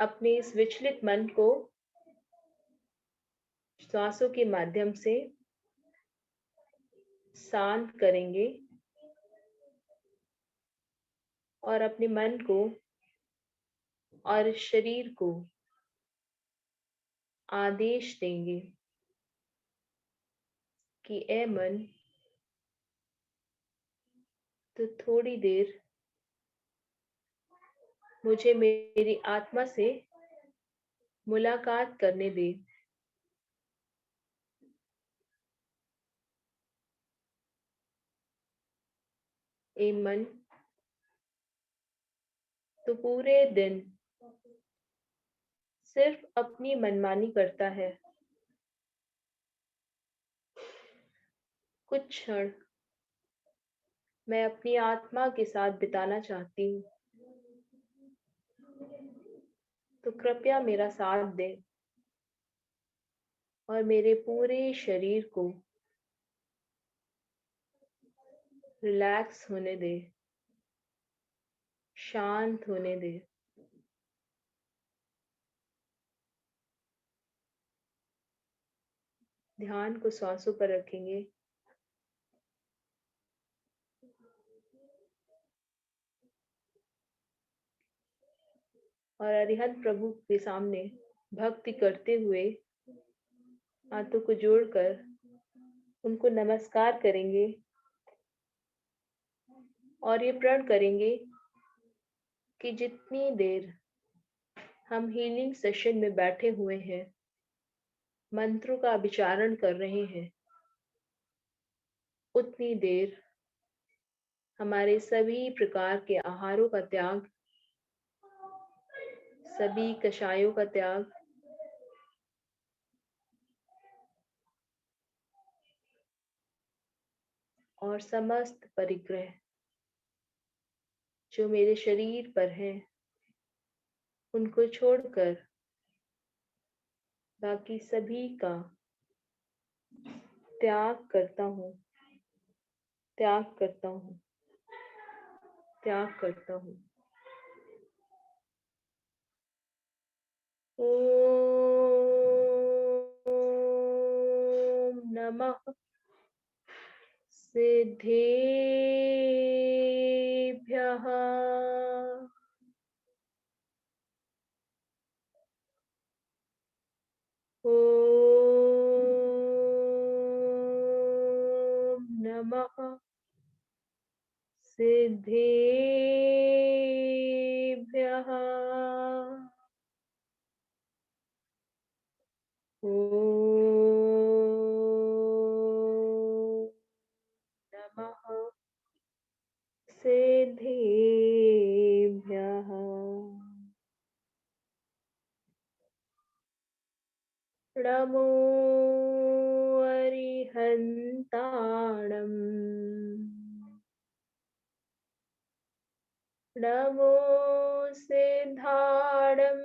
अपने इस विचलित मन को श्वासों के माध्यम से शांत करेंगे और अपने मन को और शरीर को आदेश देंगे कि ए मन, तो थोड़ी देर मुझे मेरी आत्मा से मुलाकात करने दे। ए मन, तो पूरे दिन सिर्फ अपनी मनमानी करता है। कुछ क्षण मैं अपनी आत्मा के साथ बिताना चाहती हूँ, तो कृपया मेरा साथ दे और मेरे पूरे शरीर को रिलैक्स होने दे, शांत होने दे। ध्यान को सांसों पर रखेंगे और अरिहंत प्रभु के सामने भक्ति करते हुए हाथों को जोड़कर उनको नमस्कार करेंगे और ये प्रण करेंगे कि जितनी देर हम हीलिंग सेशन में बैठे हुए हैं, मंत्रों का विचारण कर रहे हैं, उतनी देर हमारे सभी प्रकार के आहारों का त्याग, सभी कषायों का त्याग, और समस्त परिग्रह जो मेरे शरीर पर हैं, उनको छोड़कर बाकी सभी का त्याग करता हूँ, त्याग करता हूँ, त्याग करता हूँ। ओम नमः सिद्धेभ्यः। ओम नमः सिद्धेभ्यः। ओम नमः सिद्धेभ्यः। नमो अरिहन्ताणम्। नमो सिद्धाणम्।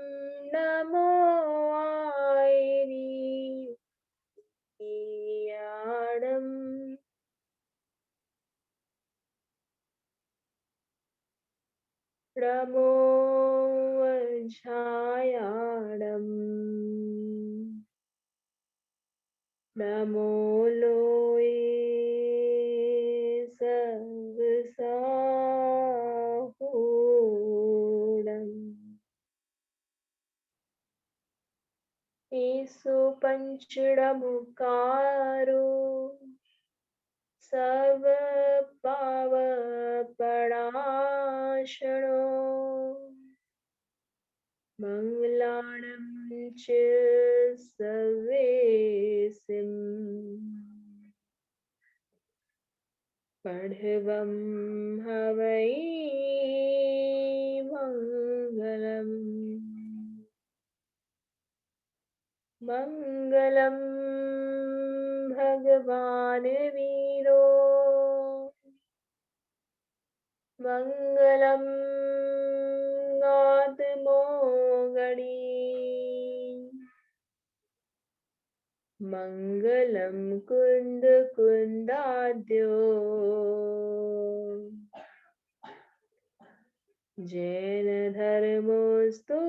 नमो आयरीयाणम्। नमो वज्रायाणम्। नमो लोये सर्वसाहूणम्। ईसु पंचडमुकारो सर्वपावपणाशनो मङ्गलानं च सर्वेसिम् पढ़वं हवै मङ्गलम्। मङ्गलं भगवान् वीरो मङ्गलं आत्मोगणी मङ्गलं कुन्दकुन्दाद्यो जैन धर्मोऽस्तु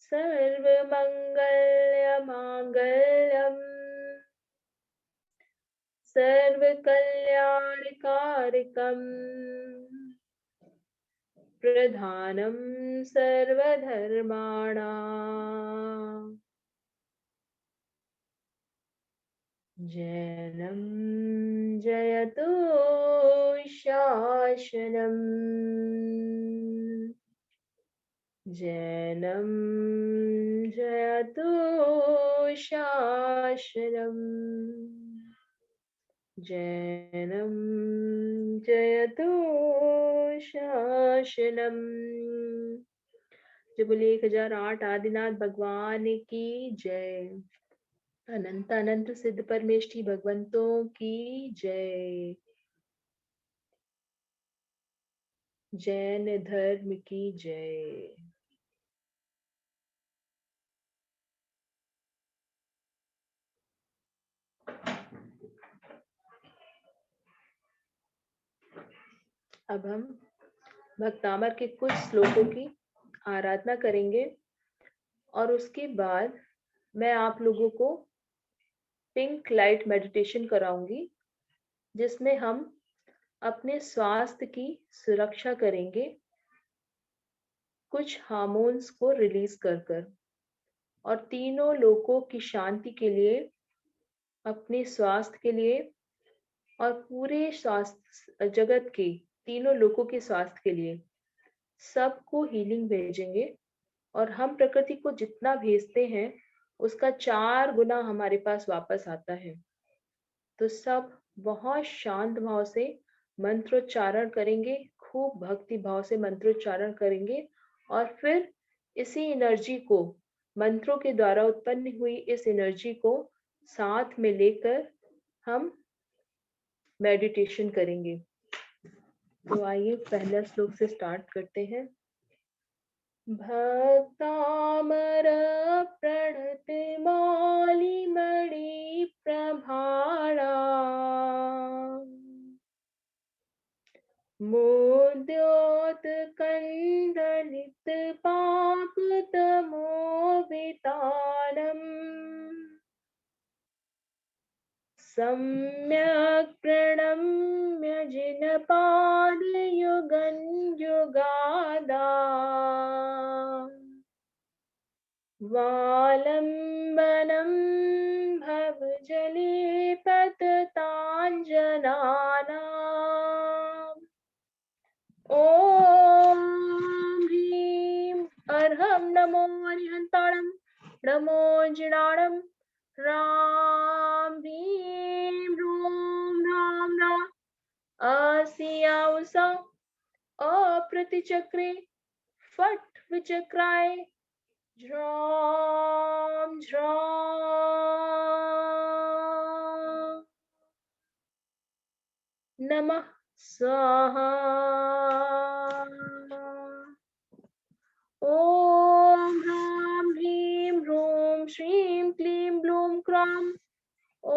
सर्वमङ्गलमाङ्गल्यम् सर्वकल्याणकारकम् प्रधानं सर्वधर्माणाम् जैनं जयतु शासनम् जैनं जयतु शासनम् जैनं जयतु शासनम्। जो बोले 1008 आदिनाथ भगवान की जय। अनंत अनंत सिद्ध परमेष्ठी भगवंतों की जय। जैन धर्म की जय। अब हम भक्तामर के कुछ श्लोकों की आराधना करेंगे और उसके बाद मैं आप लोगों को पिंक लाइट मेडिटेशन कराऊंगी, जिसमें हम अपने स्वास्थ्य की सुरक्षा करेंगे कुछ हार्मोन्स को रिलीज कर कर, और तीनों लोकों की शांति के लिए, अपने स्वास्थ्य के लिए और पूरे स्वास्थ्य जगत के तीनों लोकों के स्वास्थ्य के लिए सबको हीलिंग भेजेंगे। और हम प्रकृति को जितना भेजते हैं उसका 4 गुना हमारे पास वापस आता है। तो सब बहुत शांत भाव से मंत्रोच्चारण करेंगे, खूब भक्ति भाव से मंत्रोच्चारण करेंगे, और फिर इसी एनर्जी को, मंत्रों के द्वारा उत्पन्न हुई इस एनर्जी को साथ में लेकर हम मेडिटेशन करेंगे। तो आइए पहला श्लोक से स्टार्ट करते हैं। भक्तामर प्रणत मौलिमणि प्रभारा मोद्योत कंदलित पाप तमोवितानम् सम्यक् प्रणम्य जिनपादयुगं युगादा वालम्बनं भवजले पतताञ्जनानाम् ॐ ह्रीं अर्हं नमो अरिहन्ताणं नमो जिणाणं राम ह्रीं ह्रूं राम राम असियाउसा अप्रतिचक्रे फट् विचक्राय झ्रां झ्रां नमः स्वाहा। ॐ ह्रां ह्रीं ह्रूं श्रीं क्लीं ब्लूं क्रां ॐ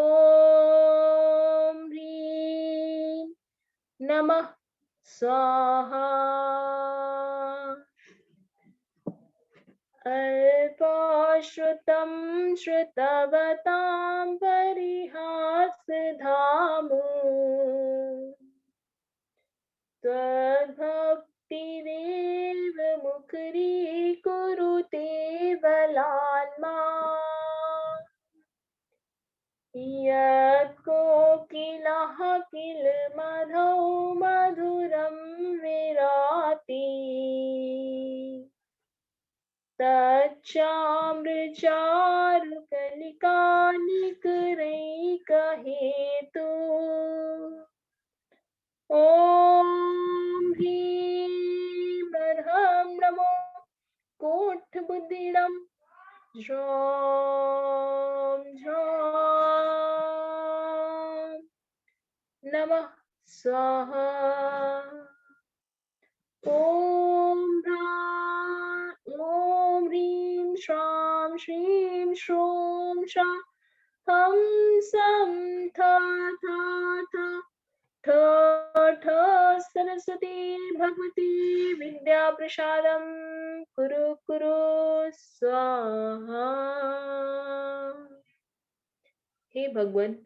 ह्रीं नमः स्वाहा। अल्पाश्रुतं श्रुतवतां परिहासधामो त्वद्भक्तिरेव मुखरीकुरुते बलान्मा यत्कोकिलः किलमधौ मधुरं विराति तच्चामृचारुकलिकानिकरैकहेतु ॐ ह्रीं अर्हं नमो कोटबुद्धिडं झ्रां झ्रां नमः स्वाहा। ॐ ह्रीं श्रां श्रीं श्रूं श्रां हंसं थ थ थ ठ ठ सरस्वती भगवती विद्या प्रसादं कुरु कुरु स्वाहा। हे भगवान,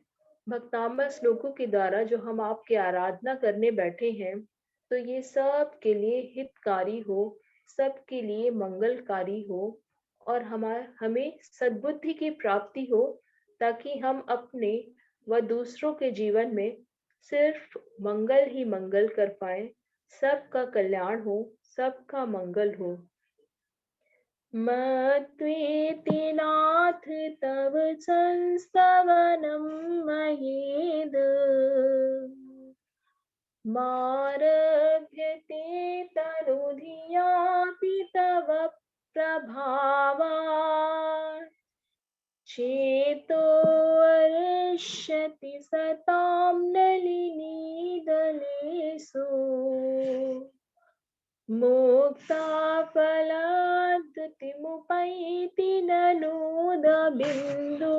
भक्तामृत श्लोकों के द्वारा जो हम आपकी आराधना करने बैठे हैं, तो ये सब के लिए हितकारी हो, सबके लिए मंगलकारी हो, और हमें सद्बुद्धि की प्राप्ति हो, ताकि हम अपने व दूसरों के जीवन में सिर्फ मंगल ही मंगल कर पाए, सबका कल्याण हो, सबका मंगल हो। मत्वेति नाथ तव संस्तवनं मयेद् मारभ्यते तनुधियापि तव प्रभावात् चेतोऽर्ष्यति सतां नलिनीदलेषु मुक्ता फलाद्युतिमुपैति ननूदबिन्दु।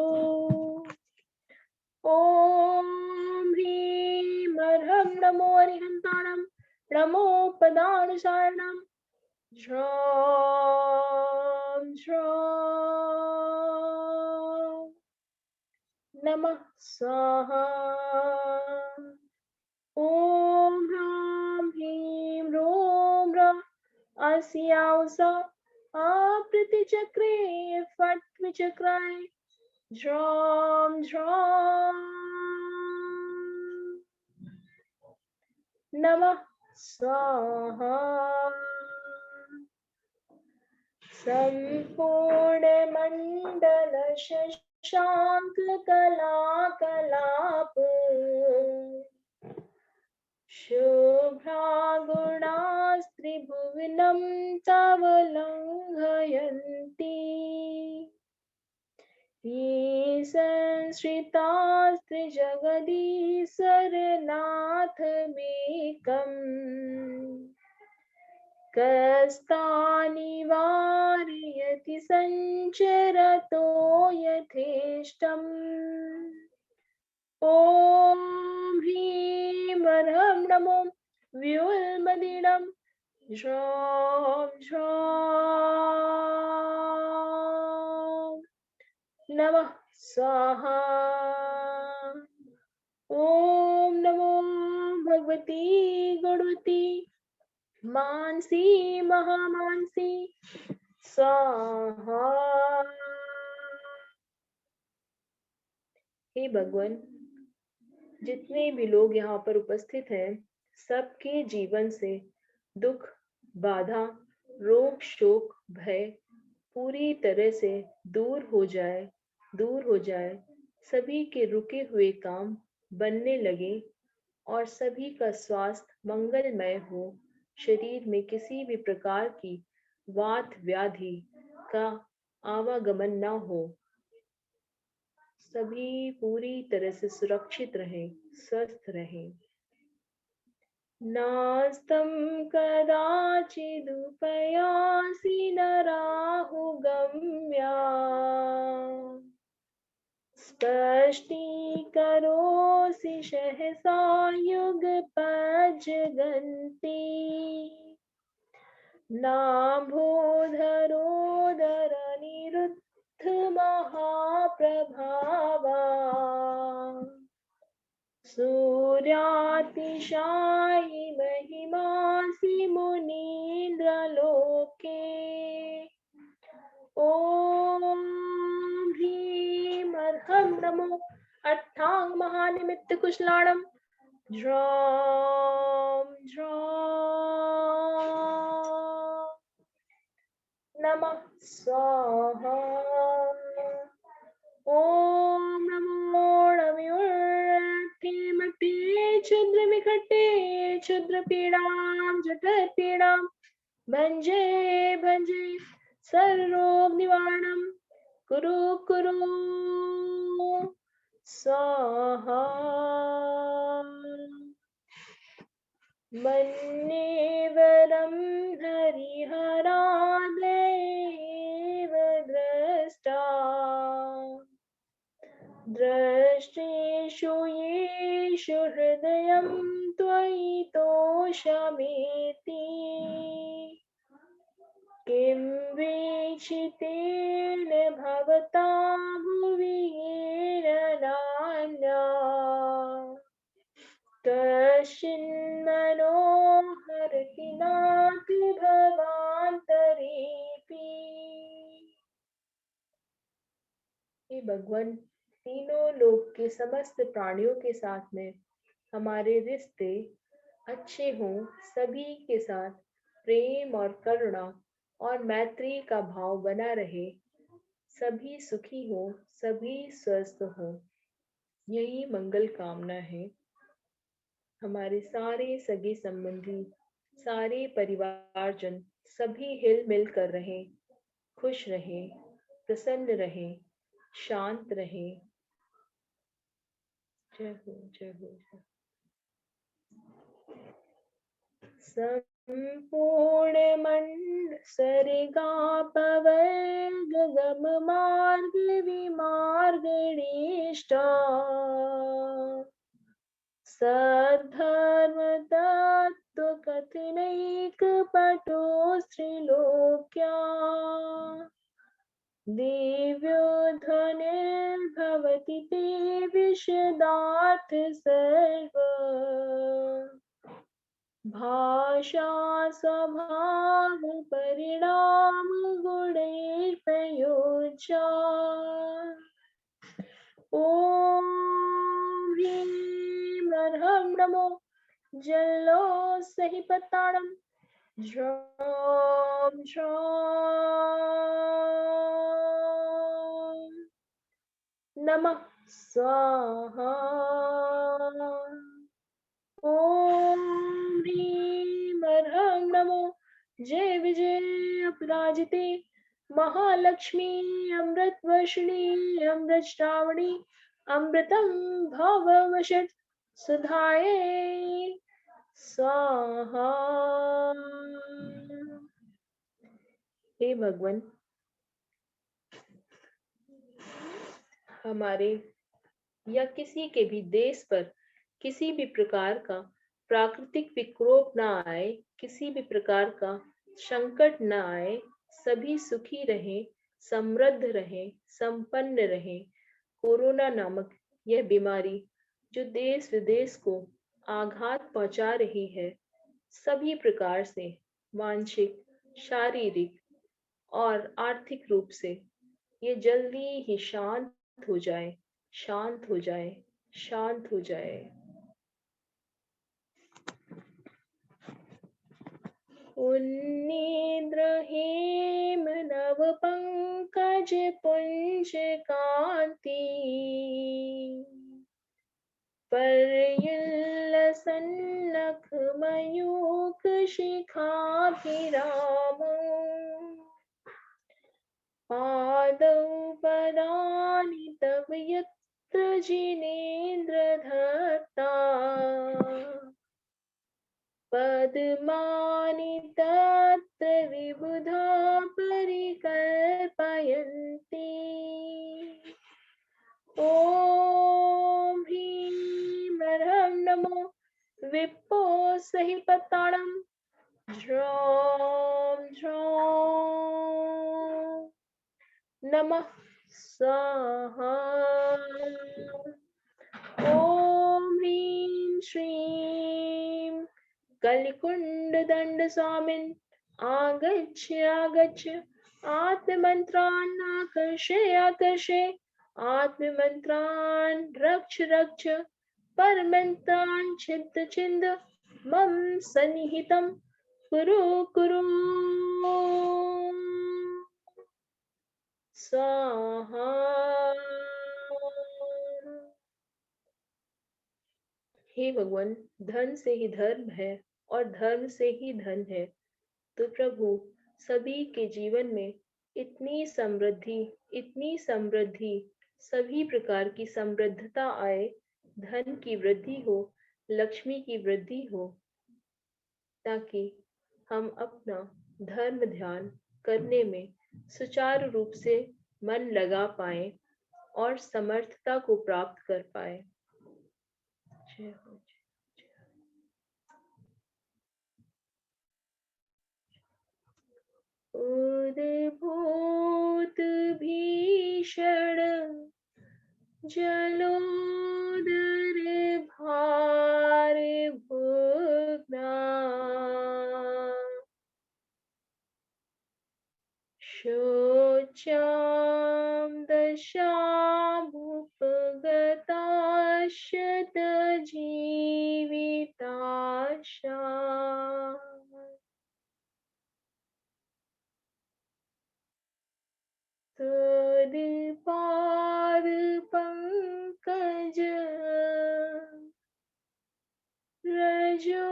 ॐ ह्रीं अर्हं नमो हरिहन्ताणं नमो पदानुसारिणां ज्रां ज्रां नमः स्वाहा। ॐ ह्रां ह्रीं ह्रूं ह्रः अस्याौसा आपृतिचक्रे फट् विचक्राय ज्रां ज्रां नमः स्वाहा। सम्पूर्णमण्डल शशाङ्क कलाकलाप शुभ्रागुणास्त्रिभुवनं तव लङ्घयन्ति ये संश्रितास्त्रिजगदीश्वरनाथमेकम् कस्तानिवारयति सञ्चरतो यथेष्टम्। ॐ ह्रीं अर्हं नमो व्योल्मदीनं ज्रां ज्रां नमः स्वाहा। ॐ नमो भगवती गुणवती मानसी महामानसी स्वाहा। हे भगवान, जितने भी लोग यहाँ पर उपस्थित हैं, सबके जीवन से दुख, बाधा, रोग, शोक, भय पूरी तरह से दूर हो जाए, दूर हो जाए। सभी के रुके हुए काम बनने लगे और सभी का स्वास्थ्य मंगलमय हो। शरीर में किसी भी प्रकार की वात व्याधि का आवागमन न हो। सभी पूरी तरह से सुरक्षित रहें, स्वस्थ रहें। नास्तं कदाचिदुपयासि नराहुगम्या स्पष्टीकरोऽसि सहसा युगपज्जगन्ति नाम्भोधरोदरनिरुद्ध महाप्रभावा सूर्यातिशायि महिमासि मुनीन्द्रलोके। ॐ ह्रीं अर्हं नमो अट्टांग महानिमित्त कुशलाणं ज्रां ज्रां नमः स्वाहा। ॐ नमो नमोर्थे क्षुद्रविकटे क्षुद्रपीडां जठरपीडां भञ्जे भञ्जे सर्वरोग निवारणं कुरु कुरु स्वाहा। मन्येवरं हरिहरादेव द्रष्टा दृष्टेषु येषु हृदयं त्वयि तोषमेति किं वीक्षितेन भवता भुवि येन नान्या कश्चिन्मनोहरति नाति भवान्तरेऽपि। हे भगवान, तीनों लोक के समस्त प्राणियों के साथ में हमारे रिश्ते अच्छे हों, सभी के साथ प्रेम और करुणा और मैत्री का भाव बना रहे, सभी सुखी हो, सभी स्वस्थ हो, यही मंगल कामना है। हमारे सारे सगे संबंधी, सारे परिवारजन सभी हिल मिल कर रहे, खुश रहे, प्रसन्न रहे, शांत रहे। जय हो, जय हो, जय। संपूर्ण मंड सरिगापवर्ग गम मार्ग विमार्गणेष्टा सद्धर्म तत्व कथनैक पटो स्त्रीलोक्या दिव्यो ध्वनिर्भवति ते विशदार्थ सर्व भाषा स्वभाव परिणाम गुणैर्प्रयोज्या ॐ ह्रीं अर्हं नमो जल्लो सहि पताणं झ्रौं झ्रौं नमः स्वाहा। ॐ ह्रीं अर्हं नमो जय विजय अपराजिते महालक्ष्मी अमृतवर्षिणी अमृत श्रावणी अमृतं भववशत् सुधाये स्वाहा। हे भगवान, हमारे या किसी के भी देश पर किसी भी प्रकार का प्राकृतिक विकोप ना आए, किसी भी प्रकार का संकट ना आए, सभी सुखी रहें, समृद्ध रहें, संपन्न रहें। कोरोना नामक यह बीमारी जो देश विदेश को आघात पहुंचा रही है, सभी प्रकार से मानसिक, शारीरिक और आर्थिक रूप से ये जल्दी ही शांत हो जाए, शांत हो जाए, शांत हो जाए। उन्नीद्र हेम नव पंकज पुंज कांति पर्युल्लसन नख मयूख शिखाभिराम पादौ पदानि तव यत्र जिनेन्द्र धत्ता पद्मानि तत्र विबुधा परिकल्पयन्ति। ॐ ह्रीं अर्हं नमो विप्पो सहि पताणं झ्रौं झ्रौं नमः स्वाहा। ॐ ह्रीं श्रीं कलिकुण्डदण्ड स्वामिन् आगच्छ आगच्छ आत्ममन्त्रान् आकर्षय आकर्षय आत्ममन्त्रान् रक्ष रक्ष परमन्त्रान् छिद्द छिन्द मम सन्निहितं कुरु कुरु स्वाहा। हे भगवान, धन से ही धर्म है और धर्म से ही धन है, तो प्रभु सभी के जीवन में इतनी समृद्धि, इतनी समृद्धि, सभी प्रकार की समृद्धता आए, धन की वृद्धि हो, लक्ष्मी की वृद्धि हो, ताकि हम अपना धर्म ध्यान करने में सुचारू रूप से मन लगा पाए और समर्थता को प्राप्त कर पाए। जय हो। उद्भूत भीषण जलोदर भार भुग्ना शोचां दशामुपगता शतजीविताशा तदिपाद पंकज रजोमृत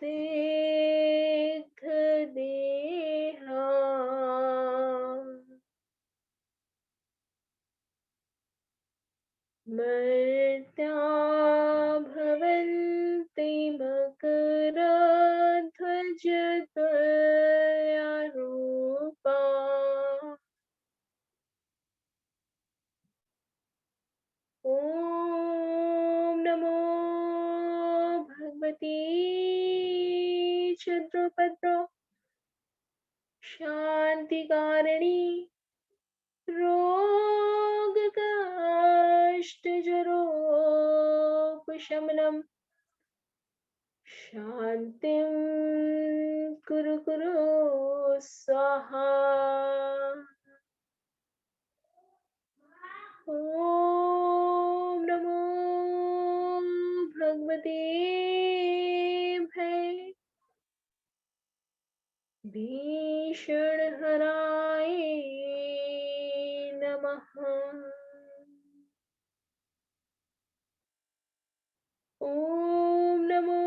तीर्थ देहा मर्त्या भवन्ति मकरध्वजतया ॐ नमो भगवती क्षुद्रपद्रो शान्तिकारिणी रोगकष्टजरोपशमनं शान्तिं कुरु स्वाहा। ॐ नमो भगवते भीषणहराय नमः। ॐ नमो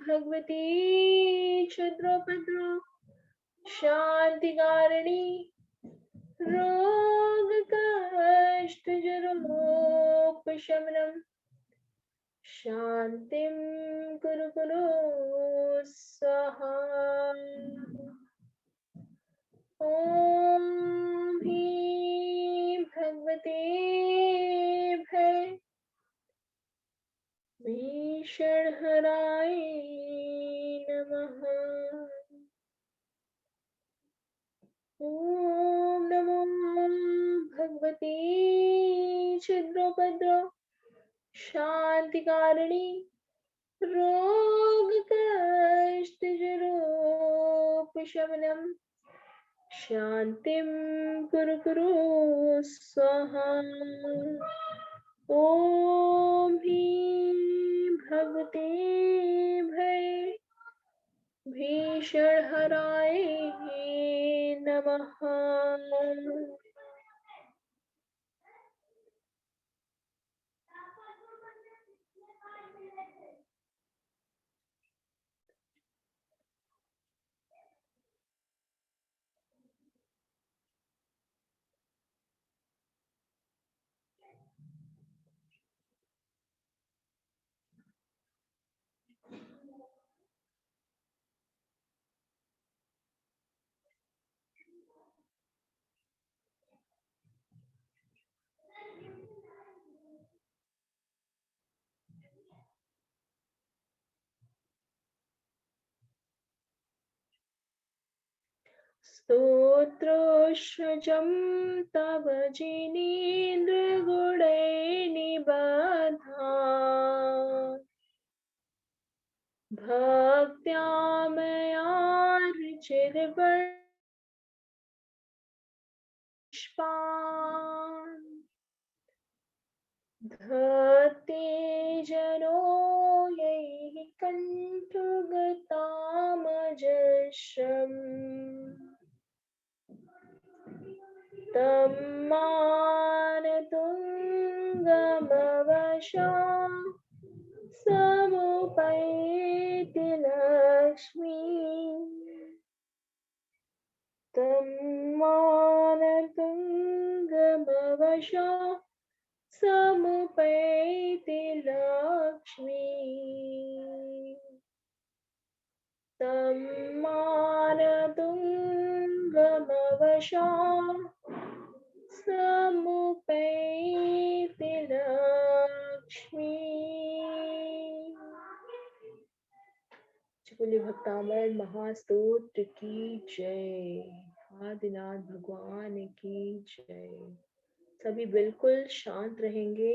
भगवते क्षुद्रपद्रो शान्तिकारिणी रोगकष्टजरोपशमनं शान्तिं कुरु स्वाहा। ॐ ह्रीं भगवते भीषणहराय नमः। ॐ नमो भगवते क्षुद्रपद्रो शान्तिकारिणी रोगकष्टजरोपशमनं शान्तिं कुरु स्वाहा। ॐ ह्रीं भगवते भीषणहराय नमः। स्तोत्रोषजं तव जिनेन्द्रगुणैर्निबद्धा भक्त्या मया रुचिर्वर्ष्पान् धत्ते जनो यैः कण्ठुगतामजस्रम् तं मानतुङ्गमवशा समुपैति लक्ष्मी। तं मानतुङ्गमवशा समुपैति लक्ष्मी। तं मानतुङ्गमवशा समुपैति लक्ष्मी। बोले भक्तामृत महास्तोत्र की जय। आदिनाथ भगवान की जय। सभी बिल्कुल शांत रहेंगे।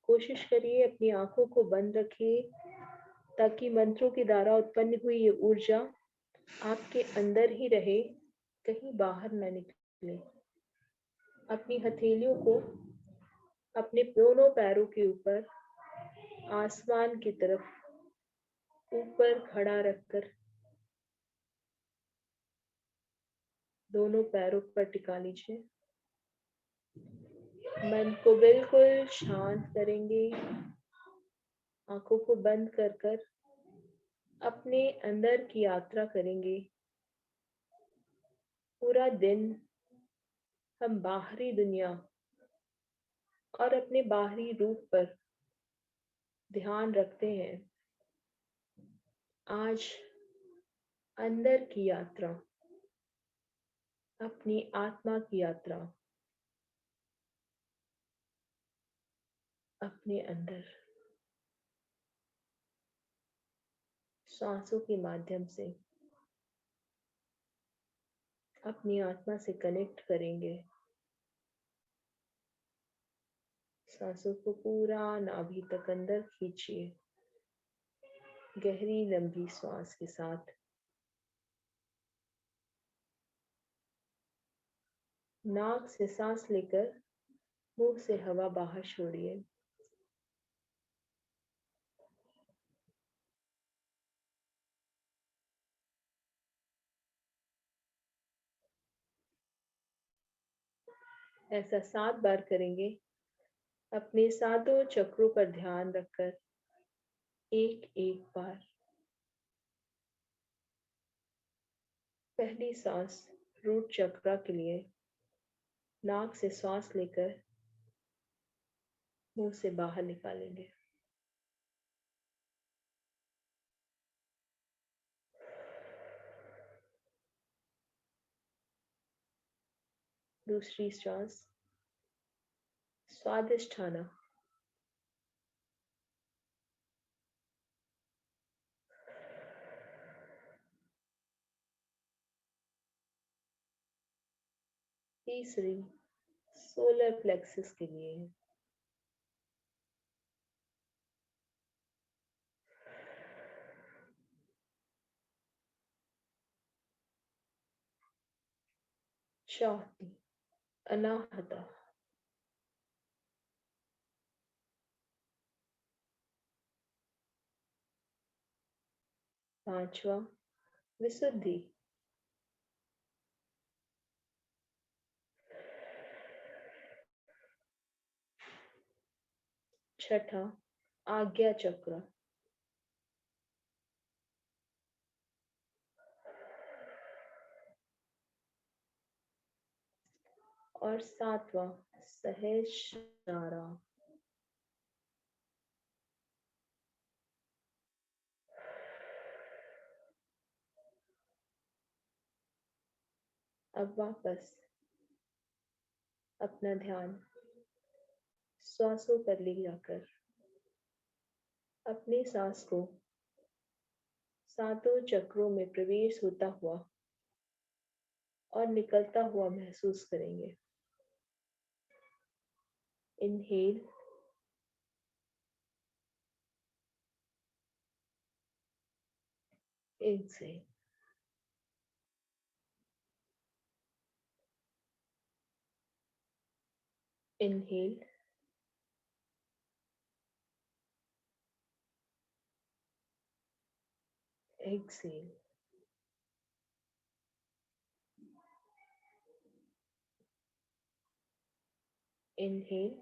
कोशिश करिए अपनी आंखों को बंद रखिए ताकि मंत्रों के द्वारा उत्पन्न हुई ये ऊर्जा आपके अंदर ही रहे, कहीं बाहर न निकले। अपनी हथेलियों को अपने दोनों पैरों के ऊपर आसमान की तरफ ऊपर खड़ा रखकर दोनों पैरों पर टिका लीजिए। मन को बिल्कुल शांत करेंगे। आंखों को बंद कर कर अपने अंदर की यात्रा करेंगे। पूरा दिन हम बाहरी दुनिया और अपने बाहरी रूप पर ध्यान रखते हैं। आज अंदर की यात्रा, अपनी आत्मा की यात्रा, अपने अंदर सांसों के माध्यम से अपनी आत्मा से कनेक्ट करेंगे। सांसों को पूरा नाभि तक अंदर खींचिए, गहरी लंबी सांस के साथ। नाक से सांस लेकर मुंह से हवा बाहर छोड़िए। ऐसा 7 बार करेंगे, अपने सातों चक्रों पर ध्यान रखकर एक एक बार। पहली सांस रूट चक्र के लिए नाक से सांस लेकर मुंह से बाहर निकालेंगे। दूसरी सांस स्वादिष्ठाना, तीसरी सोलर प्लेक्सस के लिए। चौथी अनाहता, पांचवा विशुद्धि, छठा आज्ञा चक्र, और सातवां सहस्रारा। अब वापस अपना ध्यान श्वासों पर ले जाकर अपनी सांस को सातों चक्रों में प्रवेश होता हुआ और निकलता हुआ महसूस करेंगे। Inhale, exhale. Inhale, exhale. Inhale,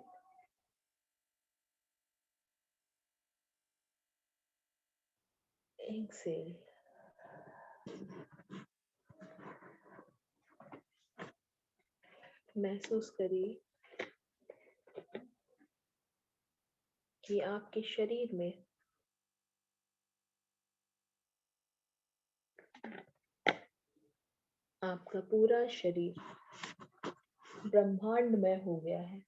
exhale. महसूस करिए कि आपके शरीर में आपका पूरा शरीर ब्रह्मांडमय हो गया है।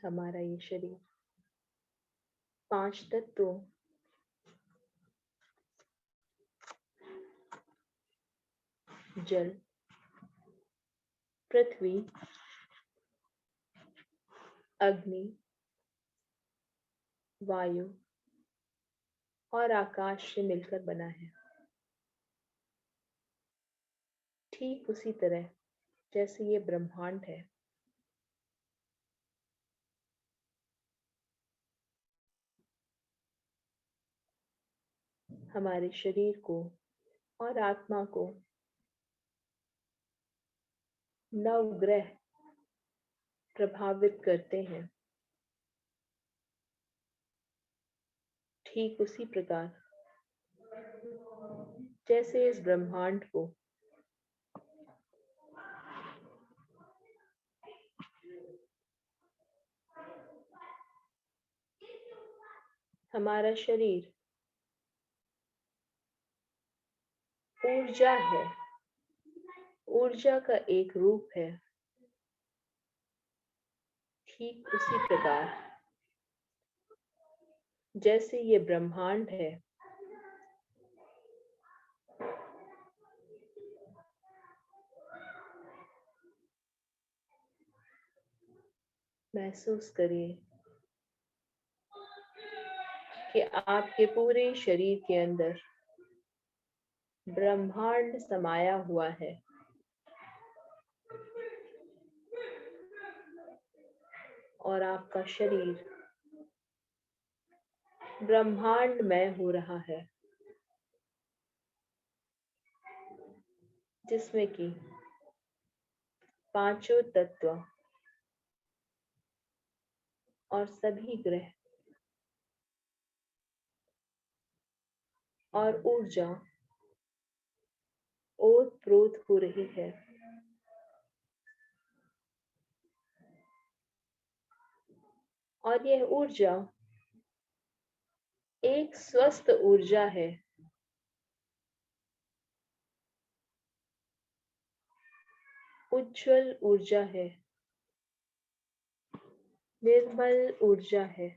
हमारा ये शरीर 5 तत्वों जल, पृथ्वी, अग्नि, वायु और आकाश से मिलकर बना है। ठीक उसी तरह जैसे ये ब्रह्मांड है, हमारे शरीर को और आत्मा को नवग्रह प्रभावित करते हैं। ठीक उसी प्रकार जैसे इस ब्रह्मांड को हमारा शरीर ऊर्जा है, ऊर्जा का एक रूप है। ठीक उसी प्रकार जैसे ये ब्रह्मांड है, महसूस करिए कि आपके पूरे शरीर के अंदर ब्रह्मांड समाया हुआ है। और आपका शरीर ब्रह्मांडमय हो रहा है, जिसमें कि पांचों तत्व और सभी ग्रह और ऊर्जा ओतप्रोत हो रही है। और यह ऊर्जा एक स्वस्थ ऊर्जा है, उज्जवल ऊर्जा है, निर्मल ऊर्जा है।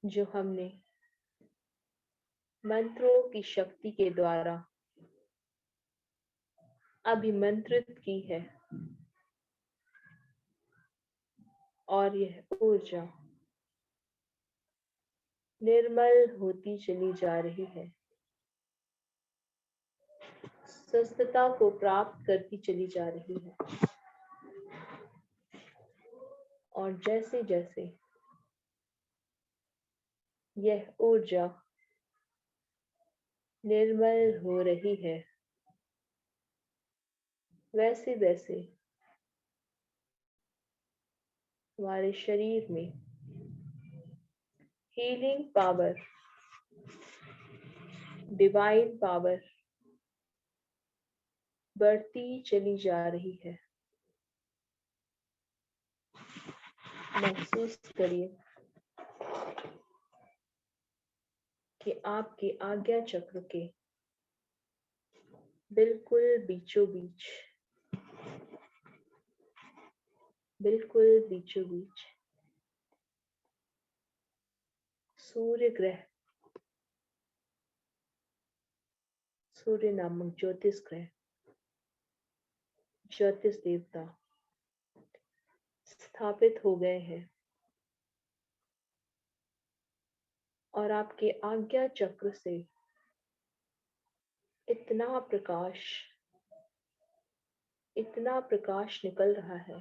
जो हमने मंत्रों की शक्ति के द्वारा अभिमंत्रित की है। और यह ऊर्जा निर्मल होती चली जा रही है, स्वस्थता को प्राप्त करती चली जा रही है। और जैसे जैसे यह ऊर्जा निर्मल हो रही है, वैसे वैसे हमारे शरीर में हीलिंग पावर, डिवाइन पावर बढ़ती चली जा रही है। महसूस करिए कि आपके आज्ञा चक्र के बिल्कुल बीचों बीच, बिल्कुल बीचों बीच सूर्य ग्रह, सूर्य नामक ज्योतिष ग्रह, ज्योतिष देवता स्थापित हो गए हैं। और आपके आज्ञा चक्र से इतना प्रकाश, इतना प्रकाश निकल रहा है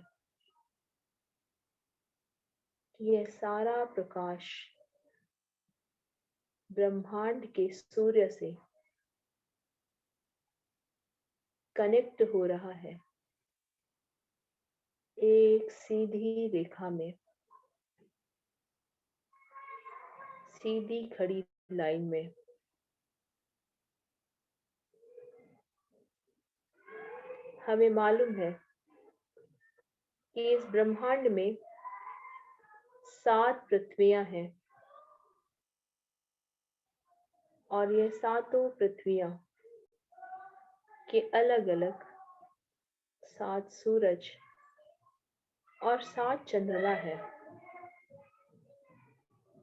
कि यह सारा प्रकाश ब्रह्मांड के सूर्य से कनेक्ट हो रहा है, एक सीधी रेखा में, सीधी खड़ी लाइन में। हमें मालूम है कि इस ब्रह्मांड में 7 पृथ्वियां हैं। और ये सातों पृथ्वियां के अलग अलग 7 सूरज और 7 चंद्रमा है,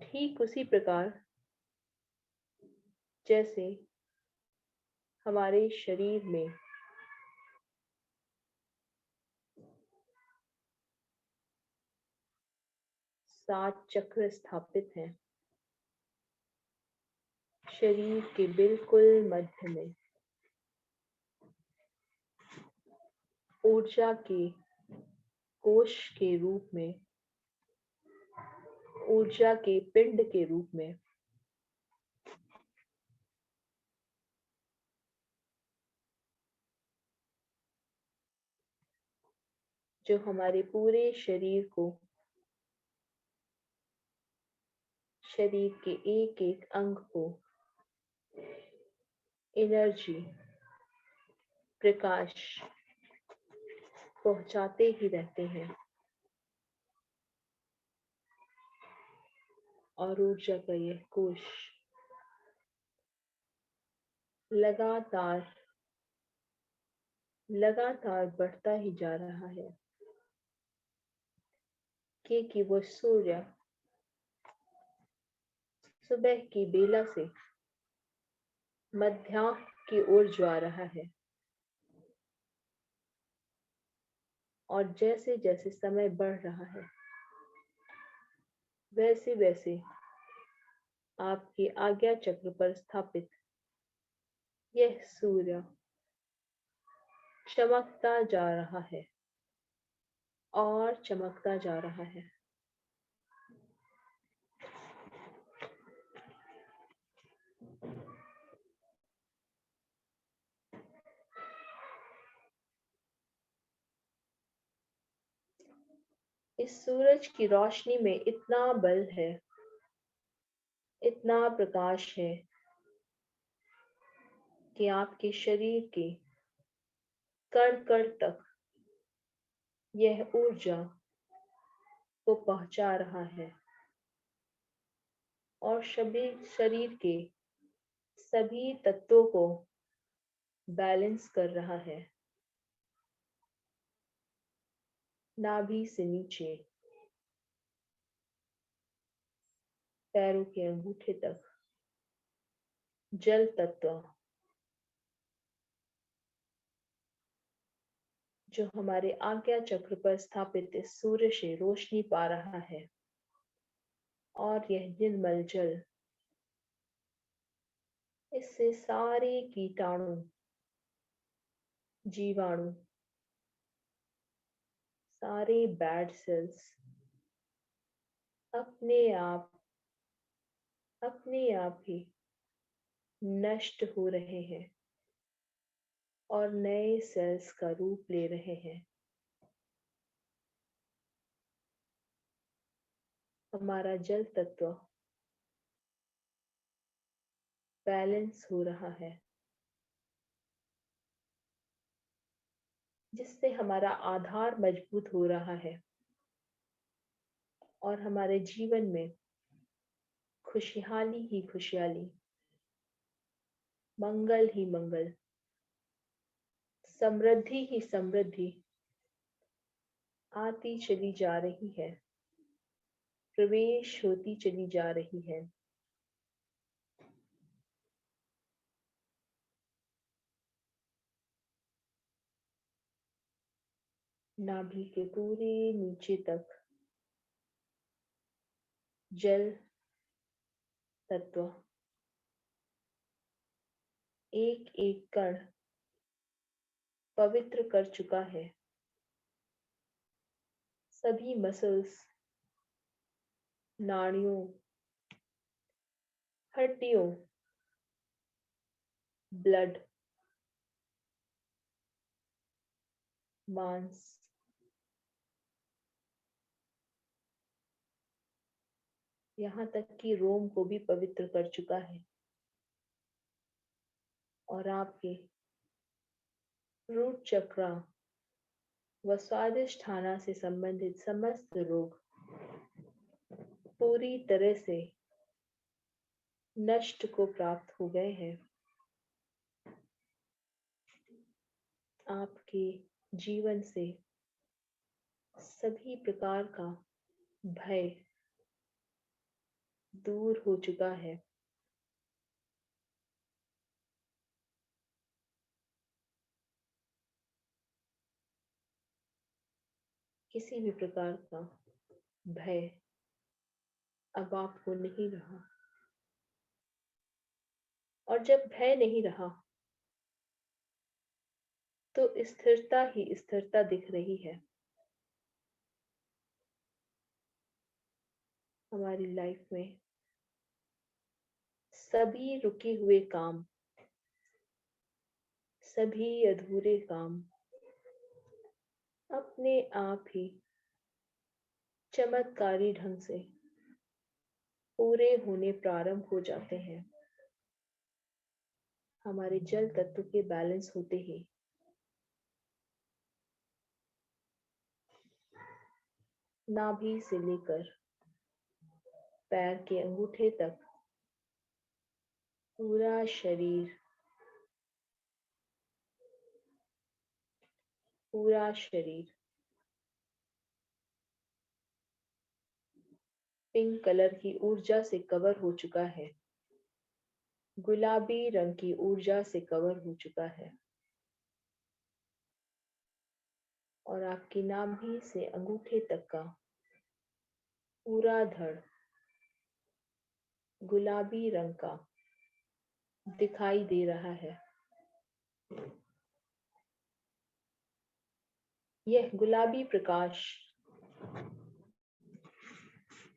ठीक उसी प्रकार जैसे हमारे शरीर में 7 चक्र स्थापित हैं। शरीर के बिल्कुल मध्य में ऊर्जा के कोश के रूप में, ऊर्जा के पिंड के रूप में जो हमारे पूरे शरीर को, शरीर के एक एक अंग को एनर्जी, प्रकाश पहुंचाते ही रहते हैं और ऊर्जा का यह कोश लगातार लगातार बढ़ता ही जा रहा है, क्योंकि वो सूर्य सुबह की बेला से मध्याह्न की ओर जा रहा है और जैसे जैसे समय बढ़ रहा है वैसे वैसे आपके आज्ञा चक्र पर स्थापित यह सूर्य चमकता जा रहा है और चमकता जा रहा है। इस सूरज की रोशनी में इतना बल है, इतना प्रकाश है कि आपके शरीर के कण कण तक यह ऊर्जा को पहुंचा रहा है और सभी शरीर के सभी तत्वों को बैलेंस कर रहा है। नाभि से नीचे पैरों के अंगूठे तक जल तत्व जो हमारे आज्ञा चक्र पर स्थापित इस सूर्य से रोशनी पा रहा है और यह निर्मल जल इससे सारे कीटाणु, जीवाणु, सारे बैड सेल्स अपने आप ही नष्ट हो रहे हैं और नए सेल्स का रूप ले रहे हैं। हमारा जल तत्व बैलेंस हो रहा है, जिससे हमारा आधार मजबूत हो रहा है और हमारे जीवन में खुशहाली ही खुशहाली, मंगल ही मंगल, समृद्धि ही समृद्धि आती चली जा रही है, प्रवेश होती चली जा रही है। नाभि के पूरे नीचे तक जल तत्व एक एक कण पवित्र कर चुका है। सभी मसल्स, नाड़ियों, हड्डियों, ब्लड, मांस, यहाँ तक कि रोम को भी पवित्र कर चुका है और आपके रूट चक्र व स्वादिष्ठाना से संबंधित समस्त रोग पूरी तरह से नष्ट को प्राप्त हो गए हैं। आपके जीवन से सभी प्रकार का भय दूर हो चुका है। किसी भी प्रकार का भय अब आपको नहीं रहा। और जब भय नहीं रहा तो स्थिरता ही स्थिरता दिख रही है। हमारी लाइफ में सभी रुके हुए काम, सभी अधूरे काम अपने आप ही चमत्कारी ढंग से पूरे होने प्रारंभ हो जाते हैं। हमारे जल तत्व के बैलेंस होते ही नाभि से लेकर पैर के अंगूठे तक पूरा शरीर, पूरा शरीर पिंक कलर की ऊर्जा से कवर हो चुका है, गुलाबी रंग की ऊर्जा से कवर हो चुका है। और आपकी नाभि से अंगूठे तक का पूरा धड़ गुलाबी रंग का दिखाई दे रहा है। यह गुलाबी प्रकाश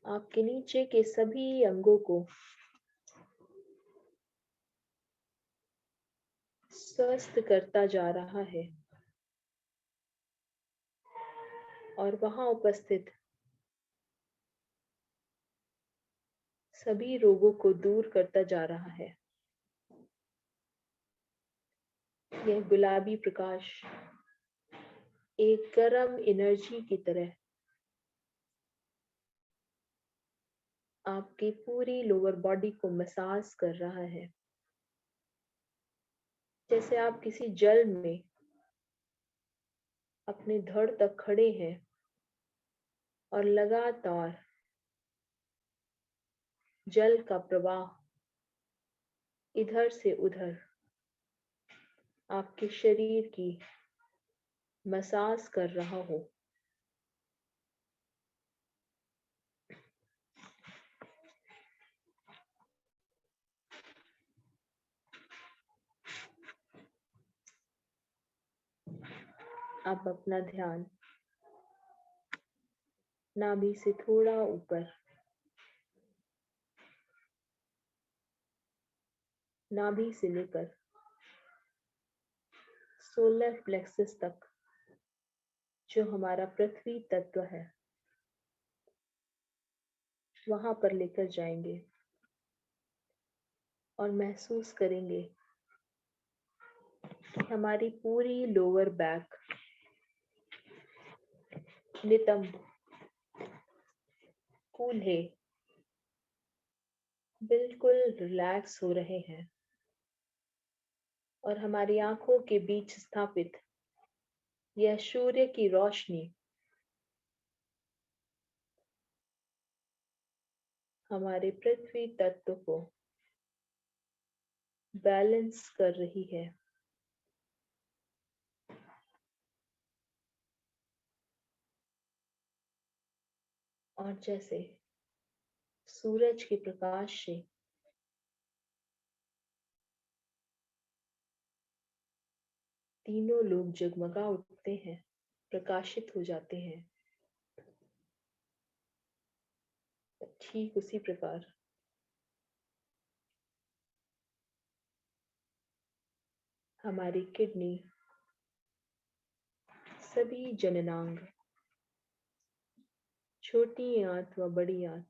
आपके नीचे के सभी अंगों को स्वस्थ करता जा रहा है और वहां उपस्थित सभी रोगों को दूर करता जा रहा है। यह गुलाबी प्रकाश एक गर्म एनर्जी की तरह आपकी पूरी लोअर बॉडी को मसाज कर रहा है, जैसे आप किसी जल में अपने धड़ तक खड़े हैं और लगातार जल का प्रवाह इधर से उधर आपके शरीर की मसाज कर रहा हो। आप अपना ध्यान नाभि से थोड़ा ऊपर, नाभि से लेकर सोलर प्लेक्सस तक, जो हमारा पृथ्वी तत्व है, वहां पर लेकर जाएंगे और महसूस करेंगे कि हमारी पूरी लोअर बैक नितंब, कूल्हे बिल्कुल रिलैक्स हो रहे हैं और हमारी आंखों के बीच स्थापित यह सूर्य की रोशनी हमारे पृथ्वी तत्व को बैलेंस कर रही है। और जैसे सूरज के प्रकाश से तीनों लोग जगमगा उठते हैं, प्रकाशित हो जाते हैं, ठीक उसी प्रकार हमारी किडनी, सभी जननांग, छोटी आंत व बड़ी आंत,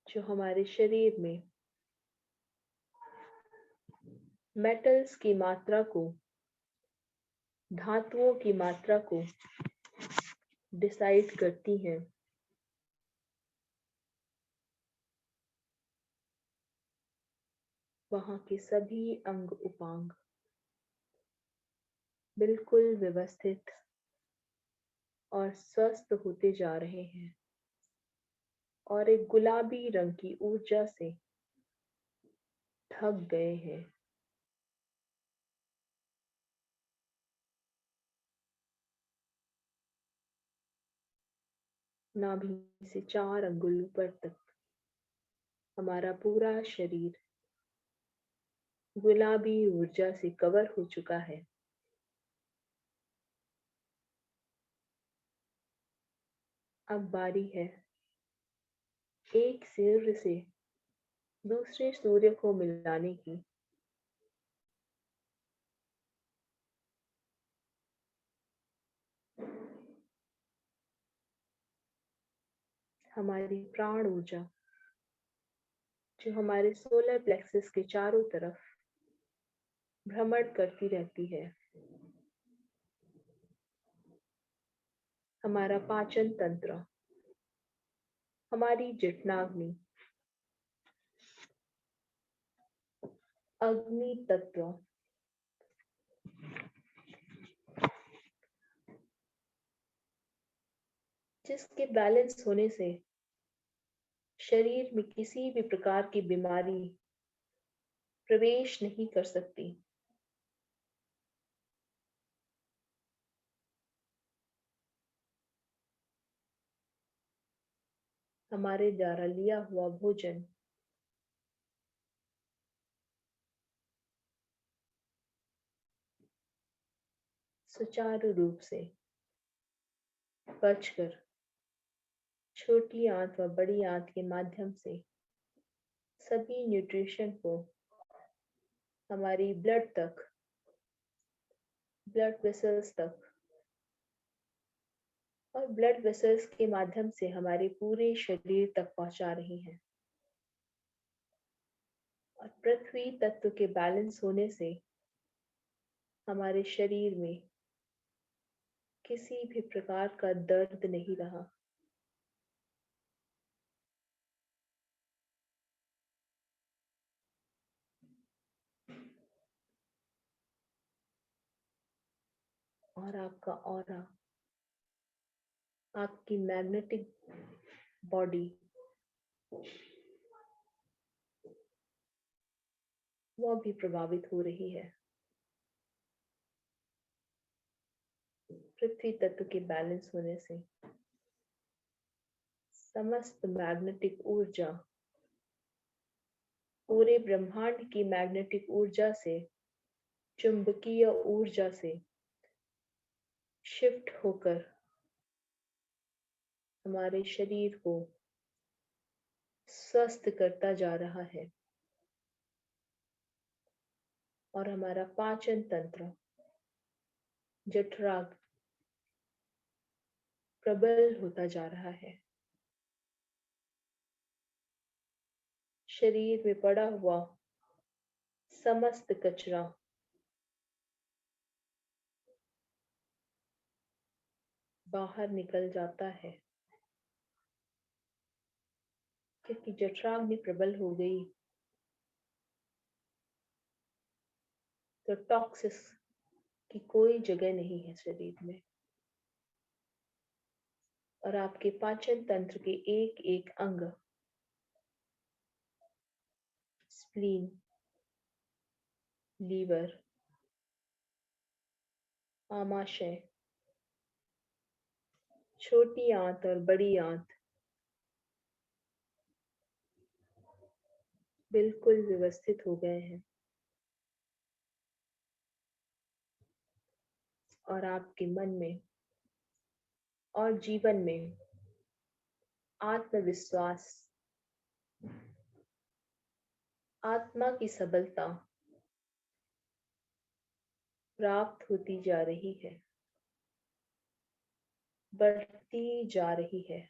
जो हमारे शरीर में मेटल्स की मात्रा को, धातुओं की मात्रा को डिसाइड करती हैं, वहां के सभी अंग उपांग बिल्कुल व्यवस्थित और स्वस्थ होते जा रहे हैं और एक गुलाबी रंग की ऊर्जा से ढक गए हैं। नाभि से 4 अंगुल ऊपर तक हमारा पूरा शरीर गुलाबी ऊर्जा से कवर हो चुका है। अब बारी है एक सूर्य से दूसरे सूर्य को मिलाने की। हमारी प्राण ऊर्जा जो हमारे सोलर प्लेक्सस के चारों तरफ भ्रमण करती रहती है। हमारा पाचन तंत्र, हमारी जठराग्नि, अग्नि तत्व, जिसके बैलेंस होने से शरीर में किसी भी प्रकार की बीमारी प्रवेश नहीं कर सकती। हमारे द्वारा लिया हुआ भोजन सुचारू रूप से पचकर छोटी आंत व बड़ी आंत के माध्यम से सभी न्यूट्रिशन को हमारी ब्लड वेसल्स तक और ब्लड वेसल्स के माध्यम से हमारे पूरे शरीर तक पहुंचा रही है। और पृथ्वी तत्व के बैलेंस होने से हमारे शरीर में किसी भी प्रकार का दर्द नहीं रहा। और आपका ऑरा, आपकी मैग्नेटिक बॉडी वह भी प्रभावित हो रही है। पृथ्वी तत्व के बैलेंस होने से समस्त मैग्नेटिक ऊर्जा पूरे ब्रह्मांड की मैग्नेटिक ऊर्जा से चुंबकीय ऊर्जा से शिफ्ट होकर हमारे शरीर को स्वस्थ करता जा रहा है। और हमारा पाचन तंत्र, जठराग्नि प्रबल होता जा रहा है। शरीर में पड़ा हुआ समस्त कचरा बाहर निकल जाता है, क्योंकि जठराग्नि प्रबल हो गई तो टॉक्सिस की कोई जगह नहीं है शरीर में। और आपके पाचन तंत्र के एक एक अंग, स्प्लीन, लीवर, आमाशय, छोटी आंत और बड़ी आंत बिल्कुल व्यवस्थित हो गए हैं। और आपके मन में और जीवन में आत्मविश्वास, आत्मा की सबलता प्राप्त होती जा रही है, बढ़ती जा रही है।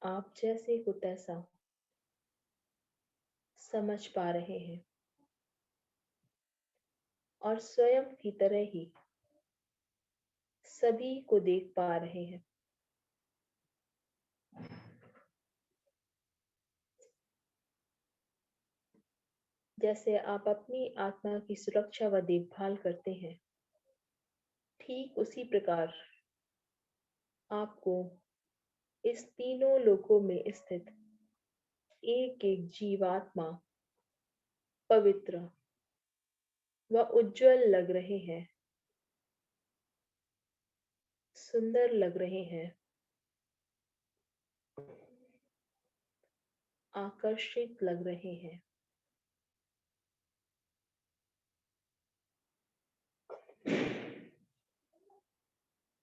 आप जैसे को तैसा समझ पा रहे हैं और स्वयं की तरह ही सभी को देख पा रहे हैं। जैसे आप अपनी आत्मा की सुरक्षा व देखभाल करते हैं, ठीक उसी प्रकार आपको इस तीनों लोकों में स्थित एक एक जीवात्मा पवित्र व उज्जवल लग रहे हैं, सुंदर लग रहे हैं, आकर्षित लग रहे हैं।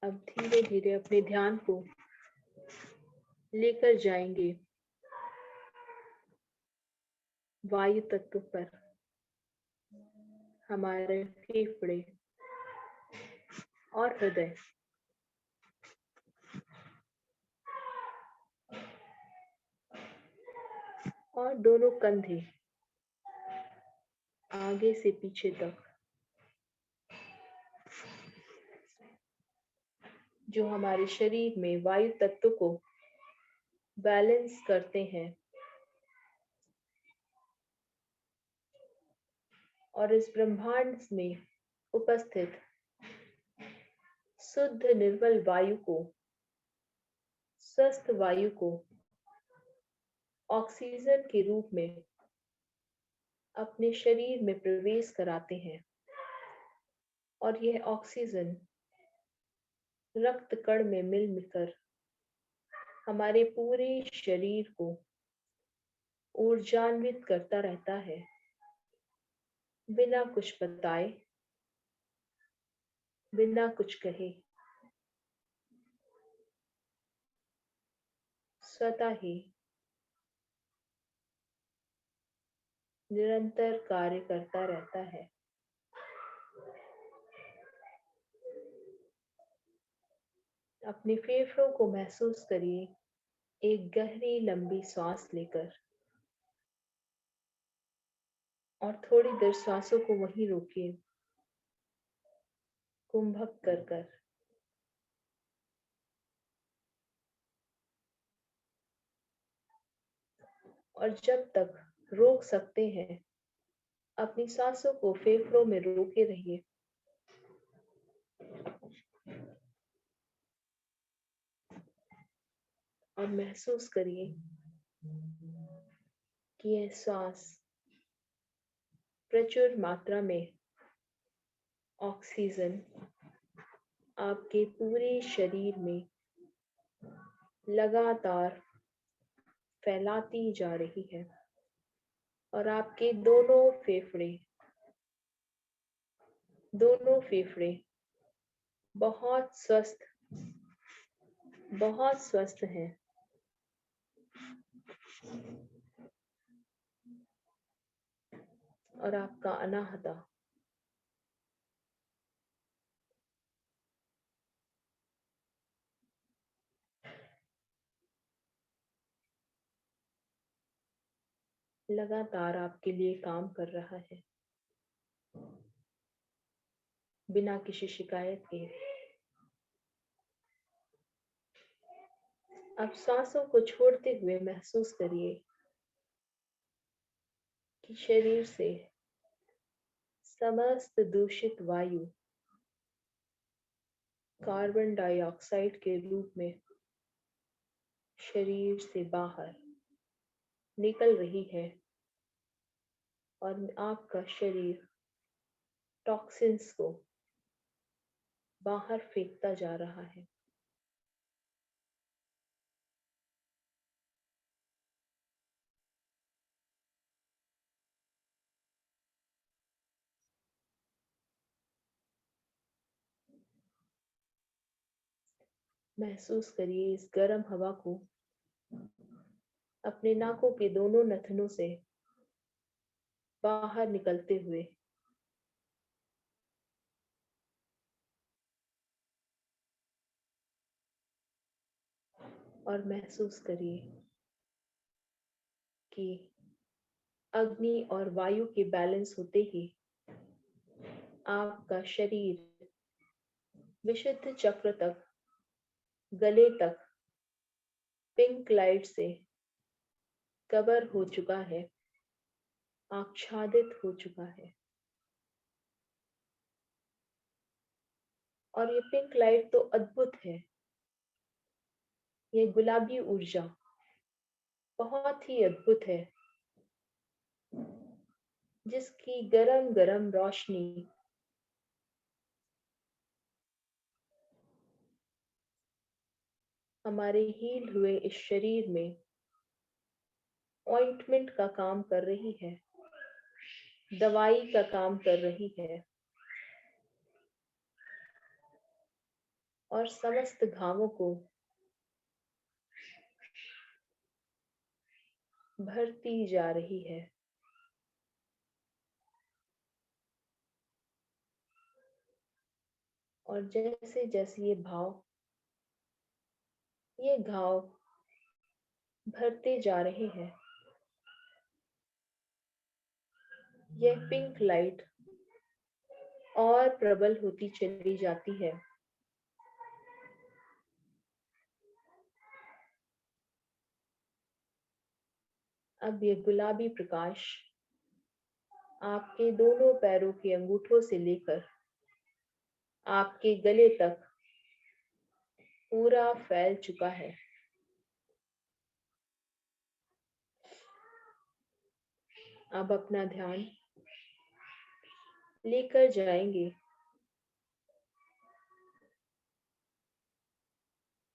अब धीरे धीरे अपने ध्यान को लेकर जाएंगे वायु तत्व पर। हमारे फेफड़े और हृदय और दोनों कंधे आगे से पीछे तक, जो हमारे शरीर में वायु तत्व को बैलेंस करते हैं और इस ब्रह्मांड में उपस्थित शुद्ध निर्मल वायु को, स्वस्थ वायु को ऑक्सीजन के रूप में अपने शरीर में प्रवेश कराते हैं। और यह ऑक्सीजन रक्त कण में मिल मिलकर हमारे पूरे शरीर को ऊर्जान्वित करता रहता है, बिना कुछ बताए, बिना कुछ कहे, स्वतः ही निरंतर कार्य करता रहता है। अपने फेफड़ों को महसूस करिए, एक गहरी लंबी सांस लेकर और थोड़ी देर सांसों को वहीं रोकिए, कुंभक कर कर। और जब तक रोक सकते हैं, अपनी सांसों को फेफड़ों में रोके रहिए। और महसूस करिए कि यह सांस प्रचुर मात्रा में ऑक्सीजन आपके पूरे शरीर में लगातार फैलाती जा रही है। और आपके दोनों फेफड़े बहुत स्वस्थ हैं। और आपका अनाहता लगातार आपके लिए काम कर रहा है, बिना किसी शिकायत के। अब सांसों को छोड़ते हुए महसूस करिए कि शरीर से समस्त दूषित वायु कार्बन डाइऑक्साइड के रूप में शरीर से बाहर निकल रही है। और आपका शरीर टॉक्सिन्स को बाहर फेंकता जा रहा है। महसूस करिए इस गर्म हवा को अपने नाकों के दोनों नथनों से बाहर निकलते हुए। और महसूस करिए कि अग्नि और वायु के बैलेंस होते ही आपका शरीर विशुद्ध चक्र तक, गले तक पिंक लाइट से कवर हो चुका है, आच्छादित हो चुका है। और ये पिंक लाइट तो अद्भुत है। ये गुलाबी ऊर्जा बहुत ही अद्भुत है, जिसकी गरम गरम रोशनी हमारे हील हुए इस शरीर में ऑइंटमेंट का काम कर रही है, दवाई का काम कर रही है, और समस्त घावों को भरती जा रही है। और जैसे जैसे ये घाव भरते जा रहे हैं, यह पिंक लाइट और प्रबल होती चली जाती है। अब ये गुलाबी प्रकाश आपके दोनों पैरों के अंगूठों से लेकर आपके गले तक पूरा फैल चुका है। अब अपना ध्यान लेकर जाएंगे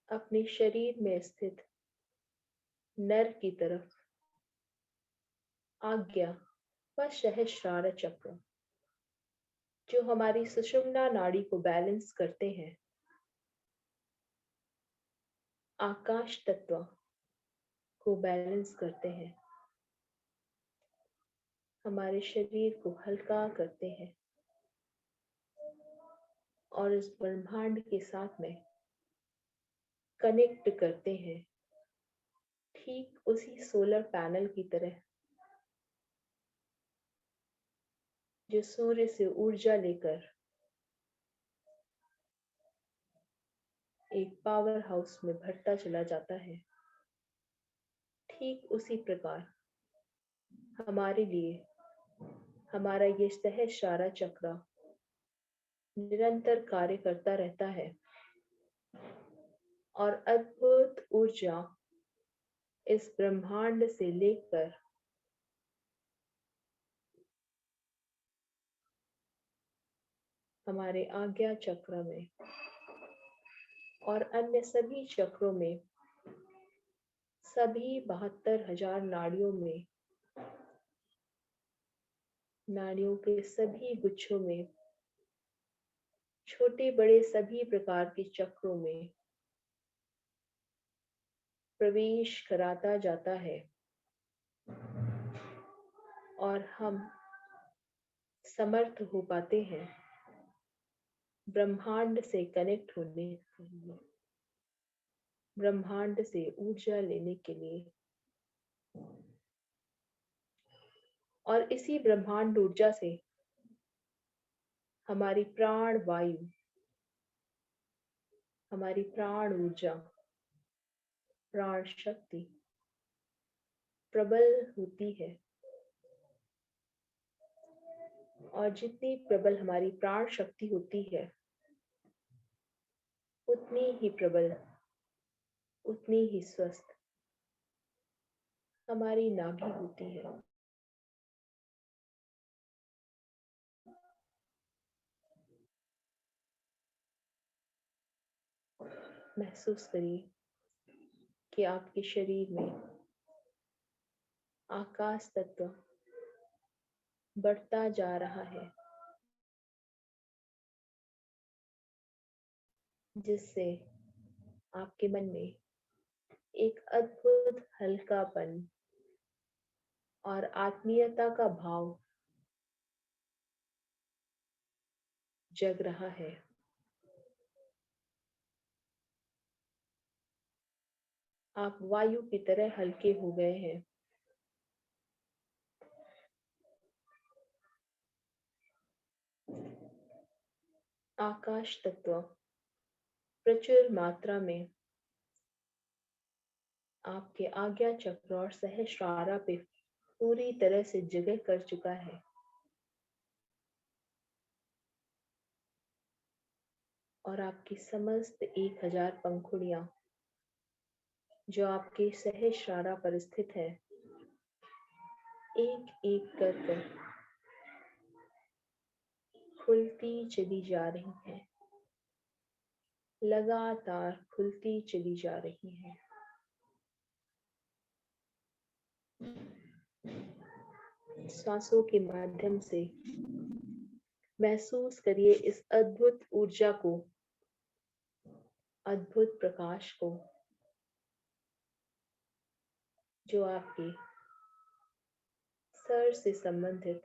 अपने शरीर में स्थित नर की तरफ, आज्ञा व सहस्रार चक्र, जो हमारी सुषुम्ना नाड़ी को बैलेंस करते हैं, आकाश तत्व को बैलेंस करते हैं, हमारे शरीर को हल्का करते हैं और इस ब्रह्मांड के साथ में कनेक्ट करते हैं, ठीक उसी सोलर पैनल की तरह जो सूर्य से ऊर्जा लेकर एक पावर हाउस में भरता चला जाता है। ठीक उसी प्रकार हमारे लिए हमारा ये सहस्रार चक्र निरंतर कार्य करता रहता है और अद्भुत ऊर्जा इस ब्रह्मांड से लेकर हमारे आज्ञा चक्र में और अन्य सभी चक्रों में, सभी 72,000 नाड़ियों में, नाड़ियों के सभी गुच्छों में, छोटे बड़े सभी प्रकार के चक्रों में प्रवेश कराता जाता है। और हम समर्थ हो पाते हैं ब्रह्मांड से कनेक्ट होने के लिए, ब्रह्मांड से ऊर्जा लेने के लिए। और इसी ब्रह्मांड ऊर्जा से हमारी प्राण वायु, हमारी प्राण ऊर्जा, प्राण शक्ति प्रबल होती है। और जितनी प्रबल हमारी प्राण शक्ति होती है, उतनी ही प्रबल, उतनी ही स्वस्थ हमारी नाभि होती है। महसूस करिए कि आपके शरीर में आकाश तत्व बढ़ता जा रहा है, जिससे आपके मन में एक अद्भुत हल्कापन और आत्मीयता का भाव जग रहा है। आप वायु की तरह हल्के हो गए हैं। आकाश तत्व प्रचुर मात्रा में आपके आज्ञा चक्र और सहस्रारा पे पूरी तरह से जगह कर चुका है। और आपकी समस्त 1000 पंखुड़ियां जो आपके सहस्रारा पर स्थित है, एक एक कर खुलती चली जा रही हैं, लगातार खुलती चली जा रही हैं। सांसों के माध्यम से महसूस करिए इस अद्भुत ऊर्जा को, अद्भुत प्रकाश को, जो आपके सर से संबंधित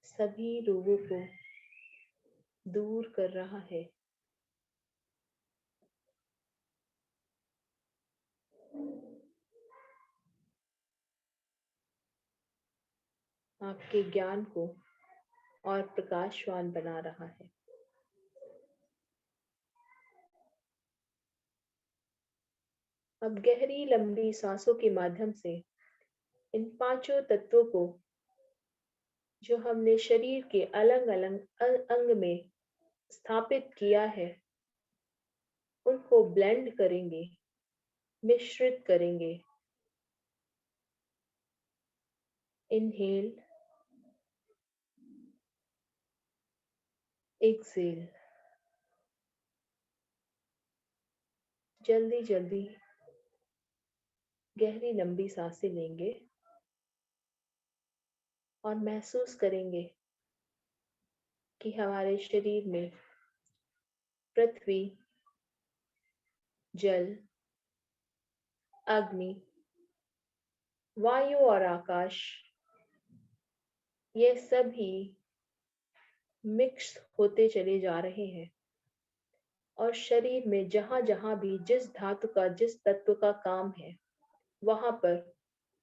सभी रोगों को दूर कर रहा है। आपके ज्ञान को और प्रकाशवान बना रहा है। अब गहरी लंबी सांसों के माध्यम से इन पांचों तत्वों को, जो हमने शरीर के अलग अलग अंग में स्थापित किया है, उनको ब्लेंड करेंगे, मिश्रित करेंगे। Inhale, exhale. जल्दी जल्दी गहरी लंबी सांसें लेंगे और महसूस करेंगे कि हमारे शरीर में पृथ्वी, जल, अग्नि, वायु और आकाश, ये सभी मिक्स होते चले जा रहे हैं। और शरीर में जहां जहां भी जिस धातु का, जिस तत्व का काम है, वहां पर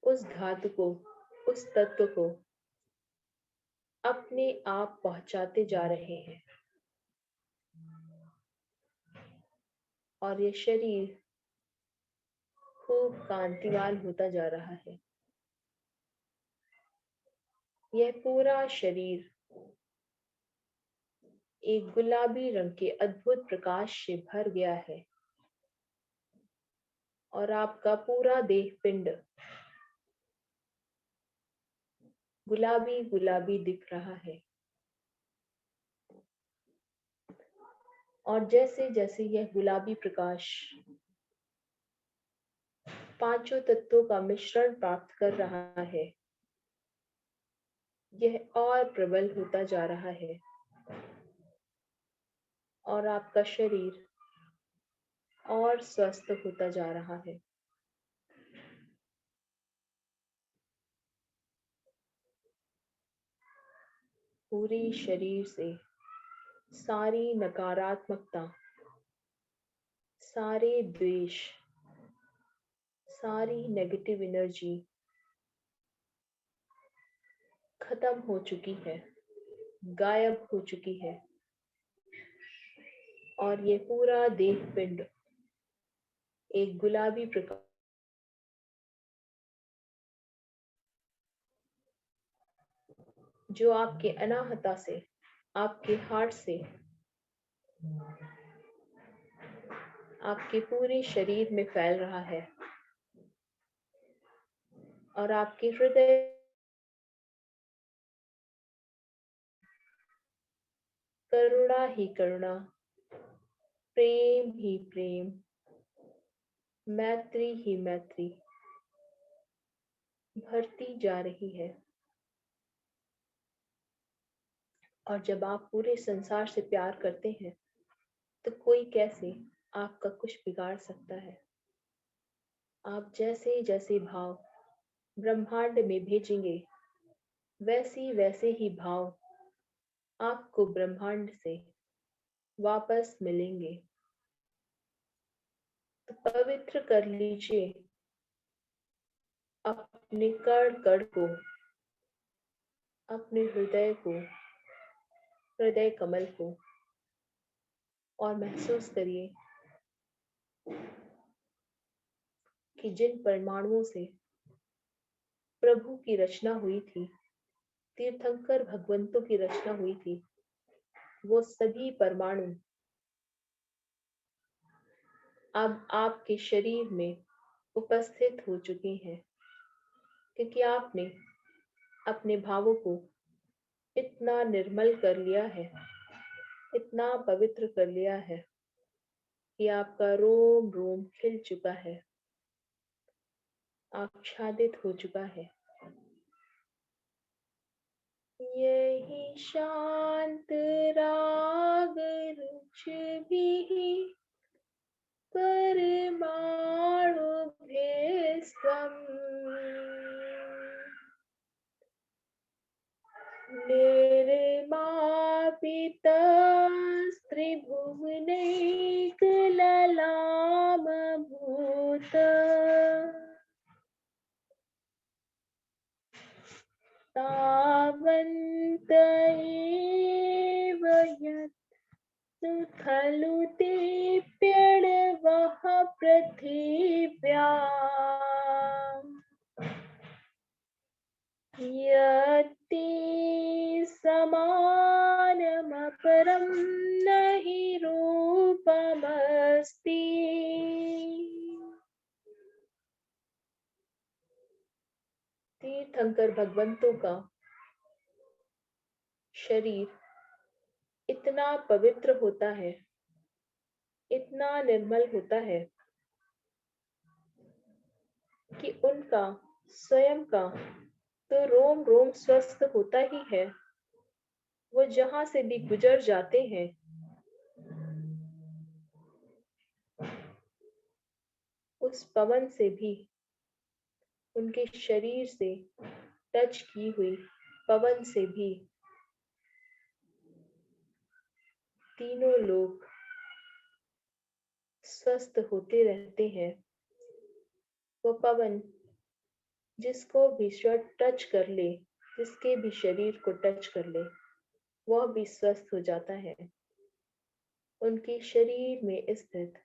उस धातु को, उस तत्व को अपने आप पहुंचाते जा रहे हैं। और ये शरीर खूब कांतिवान होता जा रहा है। यह पूरा शरीर एक गुलाबी रंग के अद्भुत प्रकाश से भर गया है। और आपका पूरा देह पिंड गुलाबी गुलाबी दिख रहा है। और जैसे जैसे यह गुलाबी प्रकाश पांचों तत्वों का मिश्रण प्राप्त कर रहा है, यह और प्रबल होता जा रहा है। और आपका शरीर और स्वस्थ होता जा रहा है। पूरे शरीर से सारी नकारात्मकता, सारे द्वेष, सारी नेगेटिव एनर्जी खत्म हो चुकी है, गायब हो चुकी है। और ये पूरा देह पिंड एक गुलाबी प्रकाश जो आपके अनाहता से, आपके हार्ट से, आपके पूरे शरीर में फैल रहा है। और आपके हृदय करुणा ही करुणा, प्रेम ही प्रेम, मैत्री ही मैत्री भरती जा रही है। और जब आप पूरे संसार से प्यार करते हैं, तो कोई कैसे आपका कुछ बिगाड़ सकता है। आप जैसे जैसे भाव ब्रह्मांड में भेजेंगे, वैसे वैसे ही भाव आपको ब्रह्मांड से वापस मिलेंगे। तो पवित्र कर लीजिए अपने कण कण को, अपने हृदय को, हृदय कमल को। और महसूस करिए कि जिन परमाणुओं से प्रभु की रचना हुई थी, तीर्थंकर भगवंतों की रचना हुई थी, वो सभी परमाणु अब आपके शरीर में उपस्थित हो चुके हैं, क्योंकि आपने अपने भावों को इतना निर्मल कर लिया है, इतना पवित्र कर लिया है कि आपका रोम रोम खिल चुका है, आच्छादित हो चुका है। यही शांत राग रुच भी परमाणु भेस्वम् निर्मापितस्त्रिभुवनैकललामभूत तावन्त एव यत् खलु तेऽप्यणवः पृथिव्याम् यत्ते समानमपरं न हि रूपमस्ति। तीर्थंकर भगवंतों का शरीर इतना पवित्र होता है, इतना निर्मल होता है कि उनका स्वयं का तो रोम रोम स्वस्थ होता ही है। वो जहां से भी गुजर जाते हैं, उस पवन से भी, उनके शरीर से टच की हुई पवन से भी तीनों लोग स्वस्थ होते रहते हैं। वो पवन जिसको भी टच कर ले, जिसके भी शरीर को टच कर ले, वह भी स्वस्थ हो जाता है। उनके शरीर में स्थित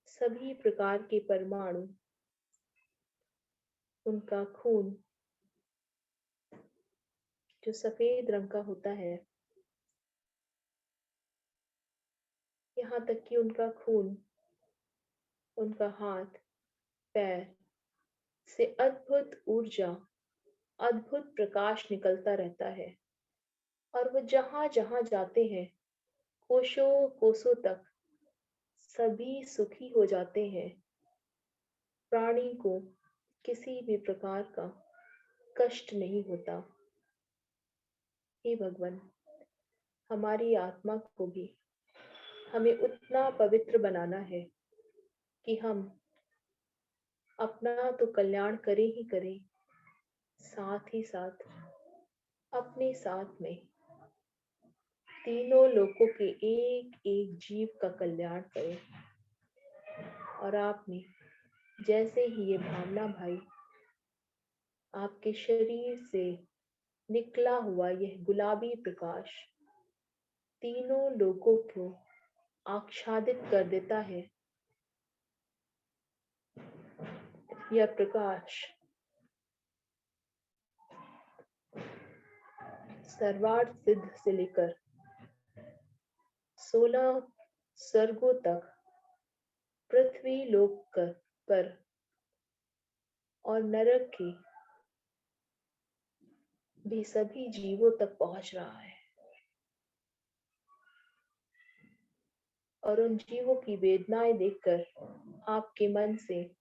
सभी प्रकार के परमाणु, उनका खून जो सफेद रंग का होता है, यहाँ तक कि उनका खून, उनका हाथ पैर से अद्भुत ऊर्जा, अद्भुत प्रकाश निकलता रहता है। और वो जहां जहां जाते हैं, कोशों कोसों तक सभी सुखी हो जाते हैं। प्राणी को किसी भी प्रकार का कष्ट नहीं होता। हे भगवान, हमारी आत्मा को भी हमें उतना पवित्र बनाना है कि हम अपना तो कल्याण करें ही करें, साथ ही साथ अपने साथ में तीनों लोगों के एक एक जीव का कल्याण करें। और आपने जैसे ही ये भावना भाई, आपके शरीर से निकला हुआ यह गुलाबी प्रकाश तीनों लोगों को आच्छादित कर देता है। यह प्रकाश सर्वार्थ सिद्ध से लेकर 16 स्वर्गों तक, पृथ्वी लोक पर और नरक के भी सभी जीवों तक पहुंच रहा है। और उन जीवों की वेदनाएं देखकर आपके मन से,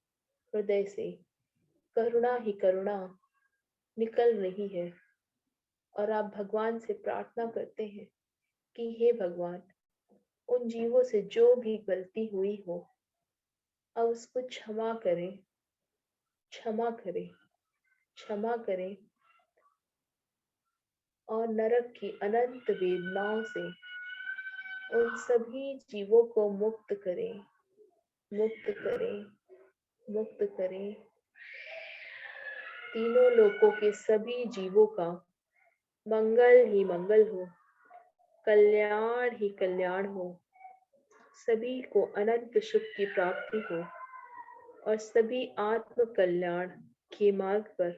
हृदय से करुणा ही करुणा निकल रही है। और आप भगवान से प्रार्थना करते हैं कि हे भगवान, उन जीवों से जो भी गलती हुई हो, अब उसको क्षमा करें, क्षमा करें, क्षमा करें। और नरक की अनंत वेदनाओं से उन सभी जीवों को मुक्त करें, मुक्त करें, मुक्त करें। तीनों लोकों के सभी जीवों का मंगल ही मंगल हो। कल्याण ही कल्याण हो, सभी को अनंत सुख की प्राप्ति हो और सभी आत्म कल्याण के मार्ग पर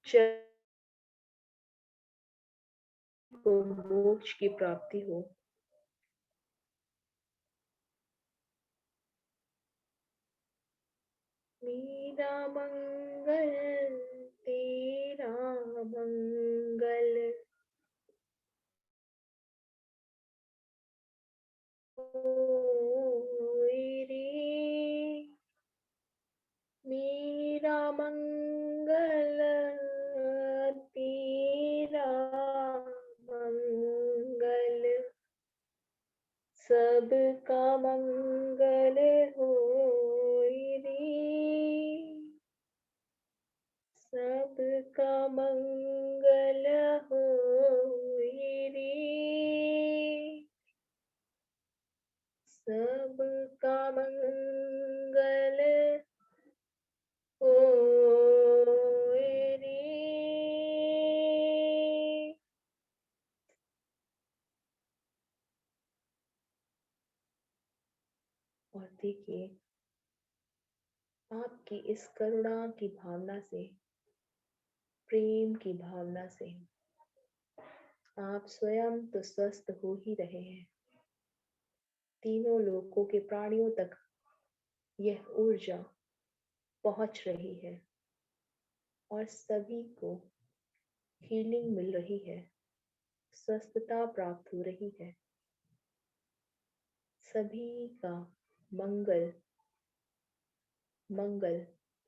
चल को मोक्ष की प्राप्ति हो। मेरा मंगल तेरा मंगल होए रे। मेरा मंगल तेरा मंगल, सबका मंगल होए रे। सबका मंगल होए रे। सबका मंगल होए रे। और देखिए, आपकी इस करुणा की भावना से, प्रेम की भावना से आप स्वयं तो स्वस्थ हो ही रहे हैं, तीनों लोकों के प्राणियों तक यह ऊर्जा पहुंच रही है और सभी को हीलिंग मिल रही है, स्वस्थता प्राप्त हो रही है। सभी का मंगल मंगल,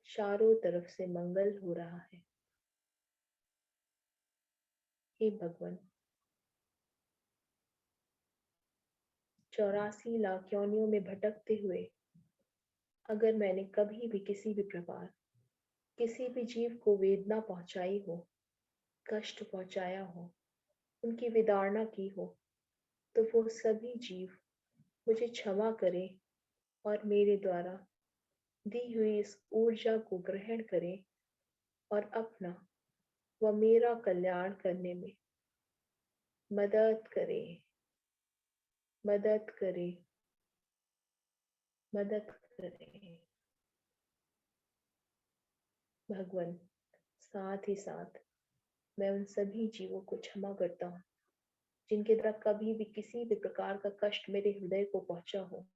चारों तरफ से मंगल हो रहा है। हे भगवान, 84 लाख योनियों में भटकते हुए अगर मैंने कभी भी किसी भी प्रकार किसी भी जीव को वेदना पहुंचाई हो, कष्ट पहुंचाया हो, उनकी विदारना की हो, तो वो सभी जीव मुझे क्षमा करें और मेरे द्वारा दी हुई इस ऊर्जा को ग्रहण करें और अपना व मेरा कल्याण करने में मदद करें, मदद करें, मदद करें। भगवान, साथ ही साथ मैं उन सभी जीवों को क्षमा करता हूँ जिनके द्वारा कभी भी किसी भी प्रकार का कष्ट मेरे हृदय को पहुंचा हो।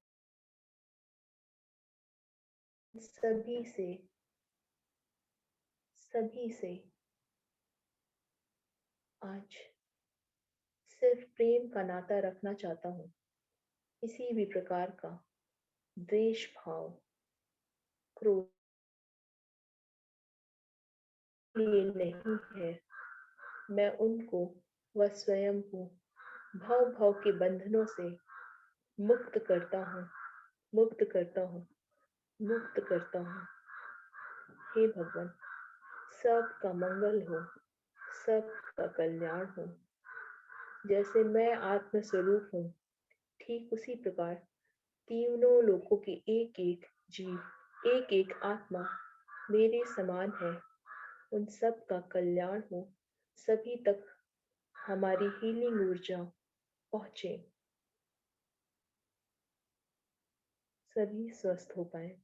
सभी से आज सिर्फ प्रेम का नाता रखना चाहता हूँ। किसी भी प्रकार का द्वेष भाव, क्रोध लिए नहीं है। मैं उनको व स्वयं को भव भव के बंधनों से मुक्त करता हूँ, मुक्त करता हूँ, मुक्त करता हूँ। हे भगवान, सबका मंगल हो, सबका कल्याण हो। जैसे मैं आत्म स्वरूप हूँ, ठीक उसी प्रकार तीनों लोकों के एक एक जीव, एक एक आत्मा मेरे समान है। उन सब का कल्याण हो, सभी तक हमारी हीलिंग ऊर्जा पहुंचे, सभी स्वस्थ हो पाए।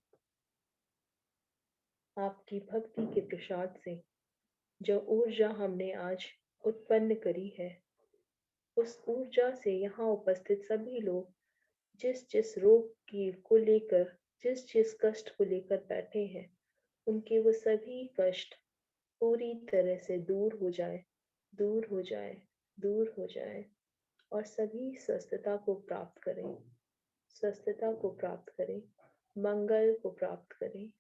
आपकी भक्ति के प्रसाद से जो ऊर्जा हमने आज उत्पन्न करी है, उस ऊर्जा से यहाँ उपस्थित सभी लोग जिस जिस रोग की को लेकर, जिस जिस कष्ट को लेकर बैठे हैं, उनके वो सभी कष्ट पूरी तरह से दूर हो जाए, दूर हो जाए, दूर हो जाए और सभी स्वस्थता को प्राप्त करें, स्वस्थता को प्राप्त करें, मंगल को प्राप्त करें,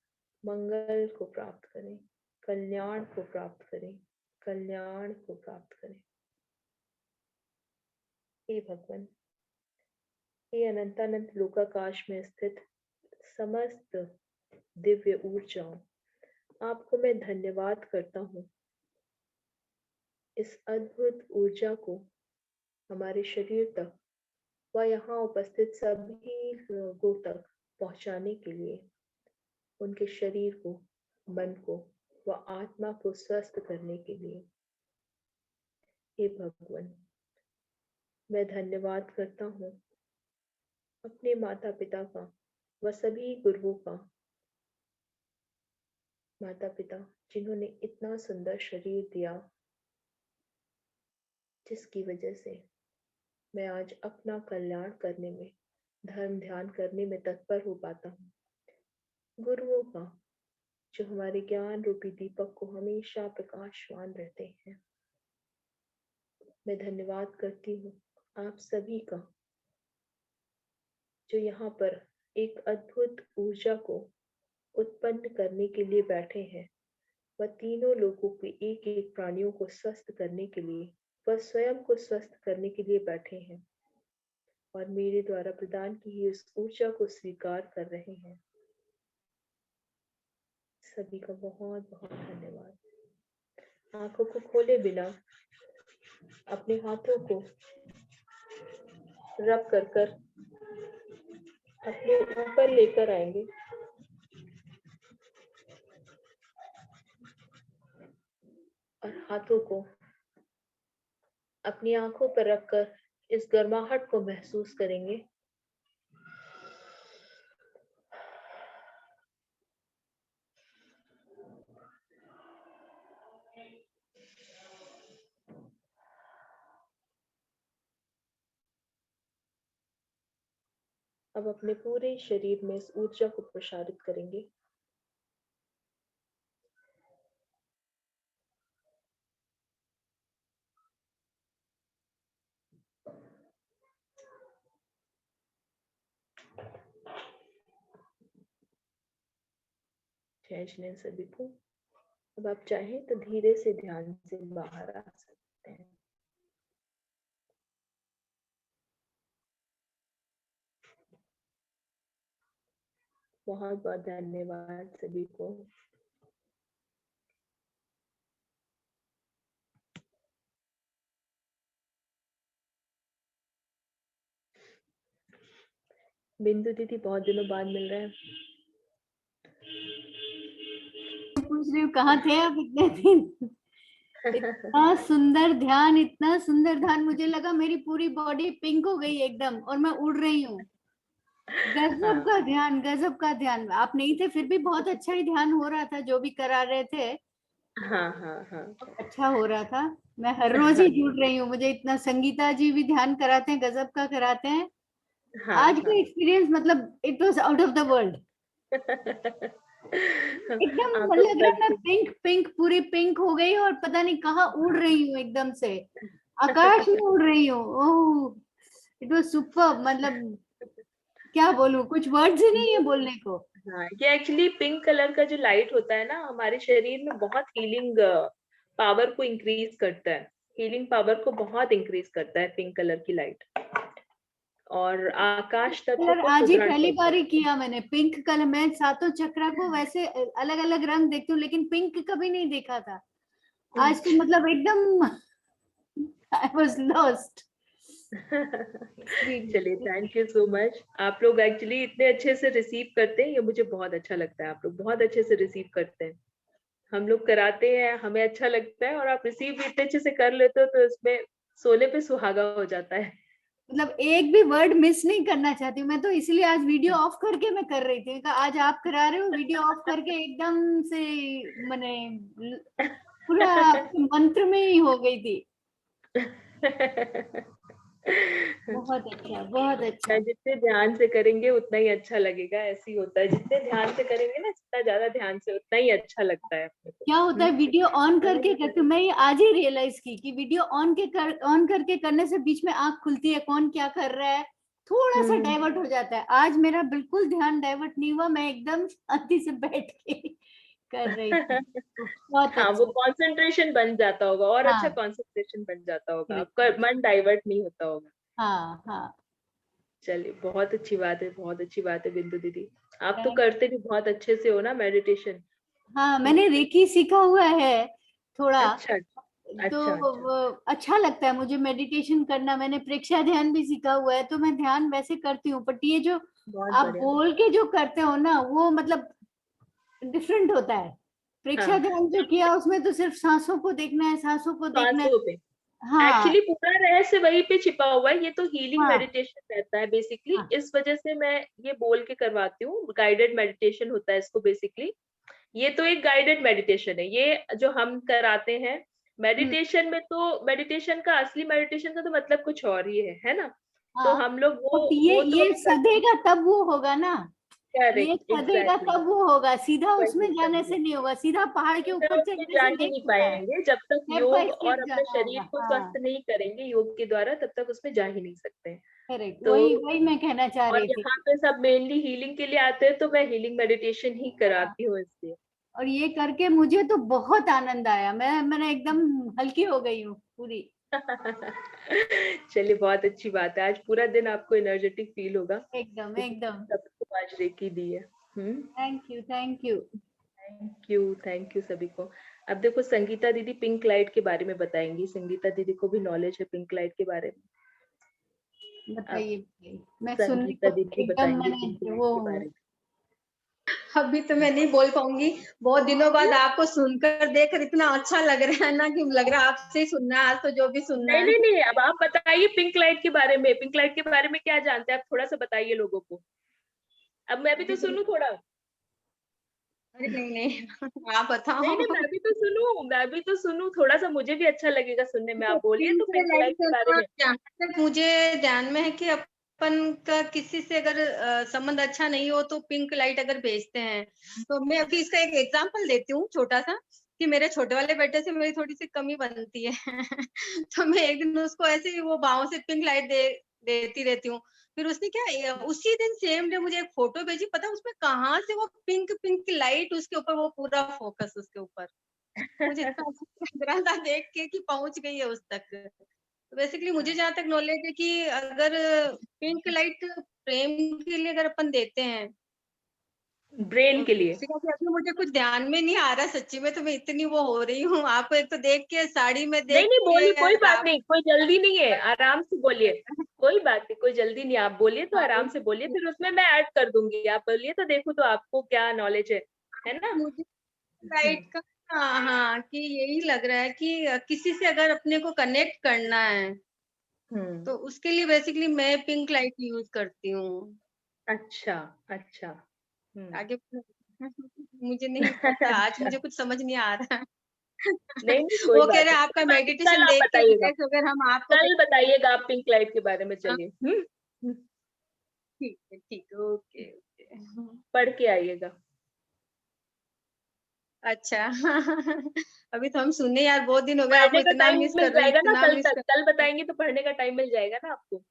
मंगल को प्राप्त करें, कल्याण को प्राप्त करें, कल्याण को प्राप्त करें। हे भगवान, हे अनंतानंत लोकाकाश में स्थित समस्त दिव्य ऊर्जाओं, आपको मैं धन्यवाद करता हूँ। इस अद्भुत ऊर्जा को हमारे शरीर तक व यहाँ उपस्थित सभी लोगों तक पहुँचाने के लिए, उनके शरीर को, मन को व आत्मा को स्वस्थ करने के लिए। हे भगवान, मैं धन्यवाद करता हूँ अपने माता पिता का व सभी गुरुओं का, माता पिता जिन्होंने इतना सुंदर शरीर दिया, जिसकी वजह से मैं आज अपना कल्याण करने में, धर्म ध्यान करने में तत्पर हो पाता हूँ। गुरुओं का जो हमारे ज्ञान रूपी दीपक को हमेशा प्रकाशवान रहते हैं। मैं धन्यवाद करती हूँ आप सभी का, जो यहाँ पर एक अद्भुत ऊर्जा को उत्पन्न करने के लिए बैठे हैं, व तीनों लोगों के एक एक प्राणियों को स्वस्थ करने के लिए, व स्वयं को स्वस्थ करने के लिए बैठे हैं और मेरे द्वारा प्रदान की हुई उस ऊर्जा को स्वीकार कर रहे हैं। सभी का बहुत बहुत धन्यवाद। आंखों को खोले बिना अपने हाथों को रब कर कर अपने ऊपर लेकर आएंगे और हाथों को अपनी आंखों पर रखकर इस गर्माहट को महसूस करेंगे। अब अपने पूरे शरीर में इस ऊर्जा को प्रसारित करेंगे। जय जिनेंद्र सभी को। अब आप चाहें तो धीरे से ध्यान से बाहर आ सकते हैं। बहुत बहुत धन्यवाद सभी को। बिंदु दीदी बहुत दिनों बाद मिल रहे हैं। पूछ रही हूँ कहाँ थे आप इतने दिन? इतना सुंदर ध्यान, इतना सुंदर ध्यान, मुझे लगा मेरी पूरी बॉडी पिंक हो गई एकदम और मैं उड़ रही हूँ। गजब का ध्यान, गजब का ध्यान। आप नहीं थे फिर भी बहुत अच्छा ही ध्यान हो रहा था, जो भी करा रहे थे। हाँ हाँ हाँ अच्छा हो रहा था। मैं हर रोज ही जुड़ रही हूँ, मुझे इतना, संगीता जी भी ध्यान कराते हैं, गजब का कराते हैं। हाँ आज का हाँ। एक्सपीरियंस मतलब it was out of the world. एकदम आप लोग लग रहा है मैं पिंक पिंक, पूरी पिंक हो गई और पता नहीं कहाँ उड़ रही हूँ एकदम से, आकाश में उड़ रही हूँ। ओह, इट वाज सुपर। मतलब क्या बोलूं, कुछ वर्ड्स ही नहीं है बोलने को। हाँ, ये एक्चुअली पिंक कलर का जो लाइट होता है ना, हमारे शरीर में बहुत हीलिंग पावर को इंक्रीज करता है। हीलिंग पावर को बहुत इंक्रीज करता है पिंक कलर की लाइट, और आकाश तत्व कलर को आज ही सुदृढ़ पहली करता बार है। ही किया मैंने पिंक कलर। मैं सातों चक्रा को वैसे अलग अलग रंग देखती हूँ, लेकिन पिंक कभी नहीं देखा था। आज तो मतलब एकदम आई वाज लॉस्ट। चलिए, थैंक यू सो मच। आप लोग एक्चुअली इतने अच्छे से रिसीव करते हैं, ये मुझे बहुत अच्छा लगता है। आप लोग बहुत अच्छे से रिसीव करते हैं। हम लोग कराते हैं, हमें अच्छा लगता है, और आप रिसीव भी इतने अच्छे से कर लेते हो, तो इसमें सोने पे सुहागा हो जाता है। मतलब एक भी वर्ड मिस नहीं करना चाहती हूँ मैं, तो इसलिए आज वीडियो ऑफ करके मैं कर रही थी। आज आप करा रहे हो, वीडियो ऑफ करके एकदम से मैंने पूरा आपके मंत्र में ही हो गई थी। बहुत अच्छा, बहुत अच्छा। जितने ध्यान से करेंगे उतना ही अच्छा लगेगा। ऐसे ही होता है, जितने ध्यान से करेंगे ना, जितना ज्यादा ध्यान से, उतना ही अच्छा लगता है अपने को। क्या होता है, वीडियो ऑन करके करती हूँ मैं, ये आज ही रियलाइज की कि वीडियो ऑन करके करने से बीच में आंख खुलती है, कौन क्या कर रहा है, थोड़ा सा डाइवर्ट हो जाता है। आज मेरा बिल्कुल ध्यान डाइवर्ट नहीं हुआ, मैं एकदम शांति से बैठ के कर रही थी। बहुत हाँ, वो अच्छा। कंसंट्रेशन बन जाता होगा, और अच्छा हाँ कंसंट्रेशन बन जाता होगा, आपका बिल्कुल। मन डाइवर्ट नहीं होता होगा। हाँ हाँ। चलिए, बहुत अच्छी बात है, बहुत अच्छी बात है बिंदु दीदी। आप तो करते भी बहुत अच्छे से हो ना मेडिटेशन। हाँ मैंने रेकी सीखा हुआ है थोड़ा, अच्छा तो अच्छा अच्छा। अच्छा लगता है मुझे मेडिटेशन करना। मैंने प्रेक्षा ध्यान भी सीखा हुआ है, तो मैं ध्यान वैसे करती हूँ, बट ये जो बहुत आप बढ़िया। बोल के जो करते हो ना, वो मतलब डिफरेंट होता है। प्रेक्षा हाँ, ध्यान जो किया उसमें तो सिर्फ सांसों को देखना है, सांसों को देखना है। सांसों पे। हाँ एक्चुअली पूरा रहस्य वहीं पे छिपा हुआ है। ये तो हीलिंग हाँ मेडिटेशन रहता है बेसिकली, हाँ इस वजह से मैं ये बोल के करवाती हूँ, गाइडेड मेडिटेशन होता है इसको बेसिकली। ये तो एक गाइडेड मेडिटेशन है, ये जो हम कराते हैं। हम्म, मेडिटेशन में तो मेडिटेशन का असली मेडिटेशन का तो मतलब कुछ और ही है ना। तो हाँ। हम लोग तो वो तो ये अभी सधेगा तब वो होगा ना, ये करेक्ट, सधेगा एग्जैक्टली तब वो होगा, सीधा उसमें वही जाने समझे। से नहीं होगा, सीधा पहाड़ के सीधा ऊपर उसमें चढ़ने जा से ही नहीं नहीं होता है, पाएंगे जब तक स्टेप बाय योग और स्टेप अपने जाना होगा। शरीर को हाँ स्वस्थ नहीं करेंगे योग के द्वारा, तब तक उसमें जा ही नहीं सकते। करेक्ट, तो वही वही मैं कहना चाह और रही थी। यहाँ पे सब मेनली हीलिंग के लिए आते हैं, तो मैं हीलिंग मेडिटेशन ही हाँ, कराती हूँ इसलिए। और ये करके मुझे तो बहुत आनंद आया, मैंने एकदम हल्की हो गई हूँ पूरी। चलिए बहुत अच्छी बात है, आज पूरा दिन आपको एनर्जेटिक फील होगा एकदम क्योंकि एकदम। सबको आज रेकी दी है। Thank you thank you. Thank you सभी को। अब देखो संगीता दीदी पिंक लाइट के बारे में बताएंगी, संगीता दीदी को भी नॉलेज है पिंक लाइट के बारे में। अब बताइए बताइए, मैं सुनने संगीता को दीदी एकदम बताएंगी पिंक मैंने लाइट वो के हूँ। बारे में। अभी तो मैं नहीं बोल पाऊंगी। बहुत दिनों बाद आपको सुनकर देखकर इतना अच्छा लग रहा है ना, कि लग रहा है आपसे ही सुनना है आज तो, जो भी सुनना नहीं है। नहीं नहीं, अब आप बताइए पिंक लाइट के बारे में, पिंक लाइट के बारे में क्या जानते हैं आप, थोड़ा सा बताइए लोगों को। अब मैं भी अभी तो तो सुनूं थोड़ा। अरे नहीं नहीं आप नहीं नहीं, बताओ। मैं भी तो सुनूं, मैं भी तो सुनूं, थोड़ा सा मुझे भी अच्छा लगेगा सुनने में। आप बोलिए तो पिंक पिंक लाइट के लाइट बारे का में। जहाँ तक मुझे ध्यान में है कि अपन का किसी से अगर संबंध अच्छा नहीं हो तो पिंक लाइट अगर भेजते हैं, तो मैं अभी इसका एक एग्जांपल देती हूँ छोटा सा, कि मेरे छोटे वाले बेटे से मेरी थोड़ी सी कमी बनती है। तो मैं एक दिन उसको ऐसे ही वो बाहों से पिंक लाइट देती रहती हूँ। फिर उसने क्या उसी दिन सेम डे मुझे एक फोटो भेजी, पता उसमें कहाँ से वो पिंक पिंक लाइट उसके ऊपर, वो पूरा फोकस उसके ऊपर। मुझे इतना अच्छा लग रहा था देख के कि पहुंच गई है उस तक। तो बेसिकली मुझे जहाँ तक नॉलेज है कि अगर पिंक लाइट प्रेम के लिए अगर अपन देते हैं, ब्रेन तो के लिए। बेसिकली अभी मुझे कुछ ध्यान में नहीं आ रहा सच्ची में, तो मैं इतनी वो हो रही हूँ आपको एक तो देख के, साड़ी में नहीं देख नहीं के, बोलिए, कोई और बात आप नहीं, कोई जल्दी नहीं है, आराम से बोलिए। कोई बात नहीं, कोई जल्दी नहीं, आप बोलिए तो हाँ, आराम से बोलिए, फिर उसमें मैं ऐड कर दूंगी। आप बोलिए तो देखो तो आपको क्या नॉलेज है ना। मुझे लाइट का, हाँ हाँ, कि यही लग रहा है कि किसी से अगर अपने को कनेक्ट करना है, हम्म। तो उसके लिए बेसिकली मैं पिंक लाइट यूज करती हूँ। अच्छा अच्छा। हम्म। आगे मुझे नहीं पता, आज अच्छा। मुझे कुछ समझ नहीं आ रहा। नहीं नहीं, कोई वो कह बात रहे नहीं, हैं कोई आपका बात नहीं, कल मेडिटेशन आप देख के बताइएगा। रिलैक्स हो गए, हम आपको कल देख के बताइएगा आप पिंक लाइट के बारे में, हाँ, चलिए। ठीक है, ओके ओके। पढ़ के आइएगा। अच्छा। अभी तो हम सुने यार, बहुत दिन हो गए, आपको पढ़ने का इतना टाइम मिस मिल कर रहे हैं, जाएगा ना इतना कल मिस तक, कर कल रहे बताएंगे तो पढ़ने का टाइम मिल जाएगा ना आपको।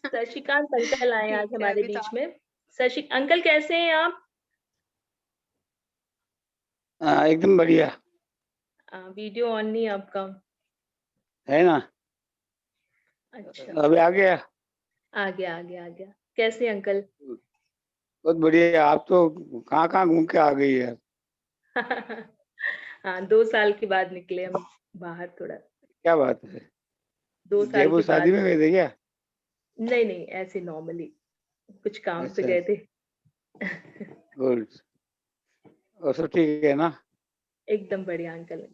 शशिकांत अंकल आए आज ठीक है हमारे अभी तो बीच में। शशि अंकल कैसे हैं आप? हाँ एकदम बढ़िया वीडियो ऑन नहीं है आपका। है ना। अच्छा, अभी आ गया। आ गया आ गया आ गया। कैसे हैं अंकल? बहुत बढ़िया। आप तो कहाँ कहाँ घूम के आ गई यार। हाँ, 2 साल के बाद निकले हम बाहर थोड़ा। क्या बात है, 2 साल के जयपुर शादी बाद। में गए थे क्या? नहीं नहीं, ऐसे नॉर्मली कुछ काम पे अच्छा गए थे। गुड। और सब ठीक है ना? एकदम बढ़िया अंकल।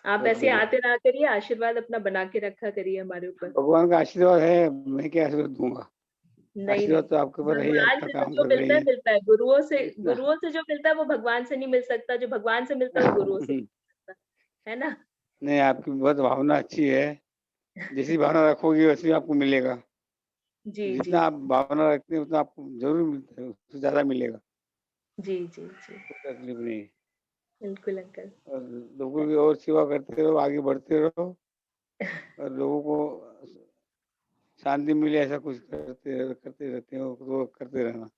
आप बहुत ऐसे बढ़िया। आते ना करिए, आशीर्वाद अपना बना के रखा करिए हमारे ऊपर। भगवान का आशीर्वाद है, मैं क्या आशीर्वाद दूंगा। नहीं आशीर्वाद नहीं, तो आपके ऊपर है ही, भगवान अच्छा से तो काम जो कर मिलता रही है है मिलता है, गुरुओं से, इतना। गुरुओं से जो मिलता है वो भगवान से नहीं मिल सकता, जो भगवान से मिलता है वो गुरुओं से नहीं मिल सकता, है ना। नहीं, आपकी बहुत भावना अच्छी है। जैसी भावना रखोगी वैसे आपको मिलेगा। जी जी जितना आप भावना रखते हैं उतना आपको जरूर मिलता है, उससे ज्यादा मिलेगा। जी जी जी। कोई तकलीफ नहीं। बिल्कुल अंकल। और लोगों की और सेवा करते रहो, आगे बढ़ते रहो, और लोगों को शांति मिले ऐसा कुछ करते रहते हो तो करते रहना।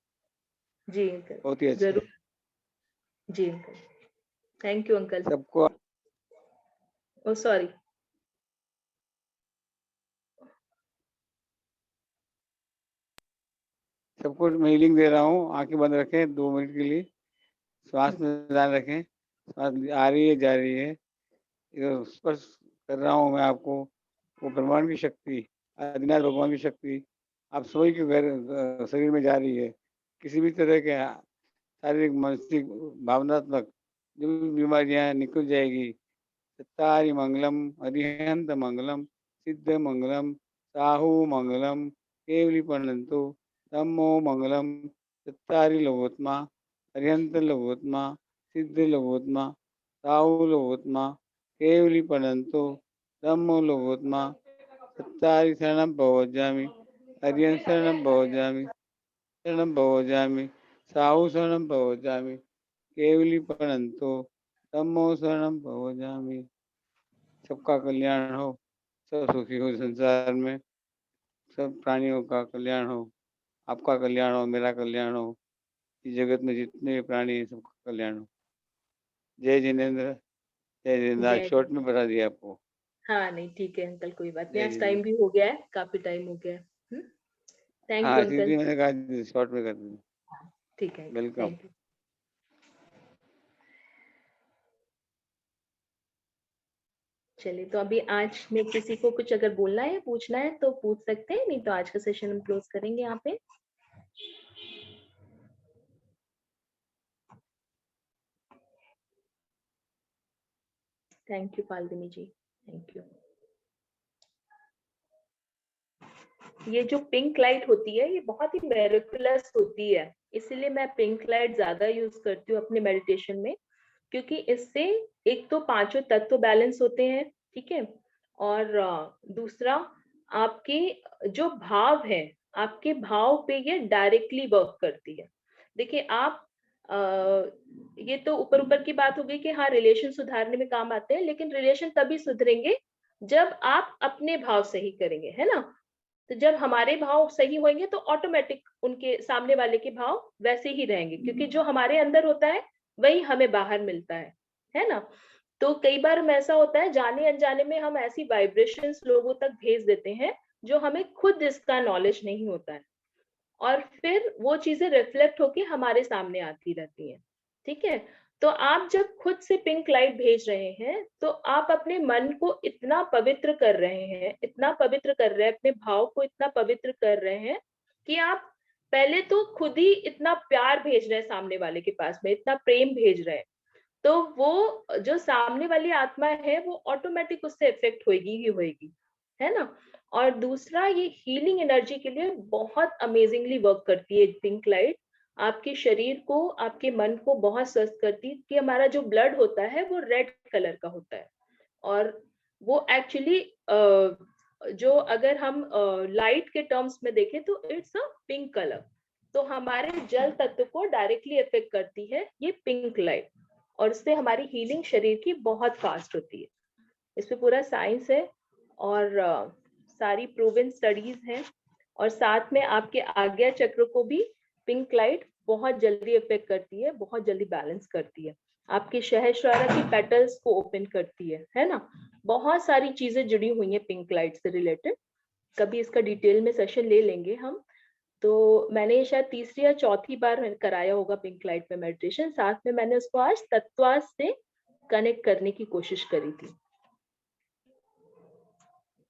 जी अंकल, बहुत ही अच्छा है। जरूर। जी अंकल, थैंक यू अंकल। सबको ओ सॉरी। सबको मैं हीलिंग दे रहा हूँ। आंखें बंद रखें 2 मिनट के लिए। श्वास में ध्यान रखें। श्वास आ रही है, जा रही है। ये स्पर्श कर रहा हूँ मैं आपको। वो ब्रह्मांड की शक्ति, आदिनाथ भगवान की शक्ति आप सभी के शरीर में जा रही है। किसी भी तरह के शारीरिक, मानसिक, भावनात्मक जो भी बीमारियां निकल जाएगी। चत्तारि मंगलम अरिहंत मंगलम सिद्ध मंगलम साहु मंगलम केवली पढ़ंतु धम्मो मंगलम चत्तारि लघुत्मा अरिहंत लघुत्मा सिद्ध लघुत्मा साहु लघुत्मा केवली पढ़ंतु धम्मो लघुत्मा चत्तारि शरणं भवजामि अरिहंत शरणं भवजामि शरणं भवजामि साहु शरणं भवजामि केवली पढ़ंतु धम्मो शरणं भवजामि। सबका कल्याण हो, सब सुखी हो संसार में, सब प्राणियों का कल्याण हो, आपका कल्याण हो, मेरा कल्याण हो, इस जगत में जितने प्राणी हैं सबका कल्याण हो। जय जिनेन्द्र। जय जिनेन्द्र। आज जय शॉर्ट में बता दिया आपको। हाँ नहीं ठीक है अंकल, कोई बात नहीं, जय आज टाइम जिनेन्द्र। भी हो गया है, काफी टाइम हो गया है। थैंक हाँ यू इसीलिए अंकल। मैंने कहा शॉर्ट में कर दिया। ठीक है, वेलकम। Thank you. चलिए, तो अभी आज में किसी को कुछ अगर बोलना है, पूछना है तो पूछ सकते हैं, नहीं तो आज का सेशन हम क्लोज करेंगे यहाँ पे। Thank you Falguni ji, thank you. ये जो पिंक लाइट होती है ये बहुत ही मेरिकुलस होती है, इसीलिए मैं पिंक लाइट ज्यादा यूज करती हूँ अपने मेडिटेशन में, क्योंकि इससे एक तो पांचों तत्व बैलेंस होते हैं, ठीक है, और दूसरा आपके जो भाव है, आपके भाव पे ये डायरेक्टली वर्क करती है। देखिए आप ये तो ऊपर ऊपर की बात हो गई कि हाँ रिलेशन सुधारने में काम आते हैं, लेकिन रिलेशन तभी सुधरेंगे जब आप अपने भाव सही करेंगे, है ना। तो जब हमारे भाव सही होंगे तो ऑटोमेटिक उनके सामने वाले के भाव वैसे ही रहेंगे, क्योंकि जो हमारे अंदर होता है वही हमें बाहर मिलता है ना। तो कई बार हम ऐसा होता है जाने अनजाने में हम ऐसी वाइब्रेशंस लोगों तक भेज देते हैं जो हमें खुद इसका नॉलेज नहीं होता है, और फिर वो चीजें रिफ्लेक्ट होके हमारे सामने आती रहती हैं, ठीक है। तो आप जब खुद से पिंक लाइट भेज रहे हैं तो आप अपने मन को इतना पवित्र कर रहे हैं, इतना पवित्र कर रहे हैं, अपने भाव को इतना पवित्र कर रहे हैं कि आप पहले तो खुद ही इतना प्यार भेज रहे हैं सामने वाले के पास में, इतना प्रेम भेज रहे हैं, तो वो जो सामने वाली आत्मा है वो ऑटोमेटिक उससे इफेक्ट होगी ही होगी, है ना। और दूसरा ये हीलिंग एनर्जी के लिए बहुत अमेजिंगली वर्क करती है पिंक लाइट, आपके शरीर को, आपके मन को बहुत स्वस्थ करती है, कि हमारा जो ब्लड होता है वो रेड कलर का होता है, और वो एक्चुअली जो अगर हम लाइट के टर्म्स में देखें तो इट्स अ पिंक कलर, तो हमारे जल तत्व को डायरेक्टली इफेक्ट करती है ये पिंक लाइट, और इससे हमारी हीलिंग शरीर की बहुत फास्ट होती है। इस पे पूरा साइंस है और सारी प्रूवन स्टडीज हैं, और साथ में आपके आज्ञा चक्र को भी पिंक लाइट बहुत जल्दी इफेक्ट करती है, बहुत जल्दी बैलेंस करती है, आपके सहस्रारा की पेटल्स को ओपन करती है ना। बहुत सारी चीजें जुड़ी हुई हैं पिंक लाइट से रिलेटेड, कभी इसका डिटेल में सेशन ले लेंगे हम। तो मैंने शायद तीसरी या चौथी बार कराया होगा पिंक लाइट में मेडिटेशन, साथ में मैंने उसको आज तत्वास से कनेक्ट करने की कोशिश करी थी,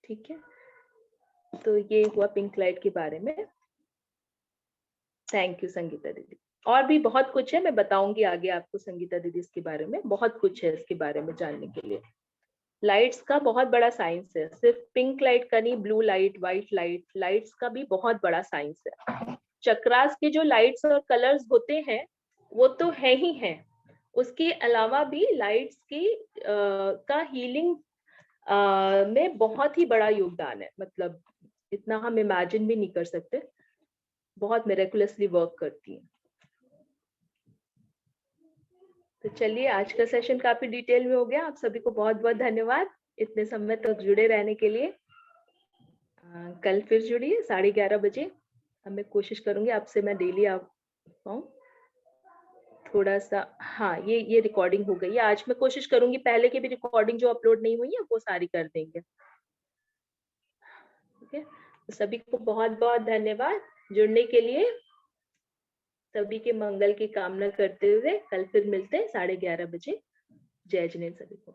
ठीक है। तो ये हुआ पिंक लाइट के बारे में। थैंक यू संगीता दीदी। और भी बहुत कुछ है, मैं बताऊंगी आगे आपको संगीता दीदी इसके बारे में, बहुत कुछ है इसके बारे में जानने के लिए। लाइट्स का बहुत बड़ा साइंस है, सिर्फ पिंक लाइट का नहीं, blue light, white light, lights का भी बहुत बड़ा साइंस है। चक्रास के जो लाइट्स और कलर्स होते हैं वो तो है ही है, उसके अलावा भी लाइट्स की का हीलिंग में बहुत ही बड़ा योगदान है, मतलब इतना हम इमेजिन भी नहीं कर सकते, बहुत मिरेकुलसली वर्क करती है। तो चलिए आज का सेशन काफी डिटेल में हो गया, आप सभी को बहुत बहुत धन्यवाद इतने समय तक जुड़े रहने के लिए। कल फिर जुड़िए 11:30 बजे, मैं कोशिश करूंगी आपसे मैं डेली आ पाऊं थोड़ा सा। हाँ ये रिकॉर्डिंग हो गई है, आज मैं कोशिश करूंगी पहले की भी रिकॉर्डिंग जो अपलोड नहीं हुई है वो सारी कर देंगे, ठीक है। तो सभी को बहुत बहुत धन्यवाद जुड़ने के लिए, सभी के मंगल की कामना करते हुए कल फिर मिलते हैं 11:30 बजे। जय जिनेन्द्र सभी को।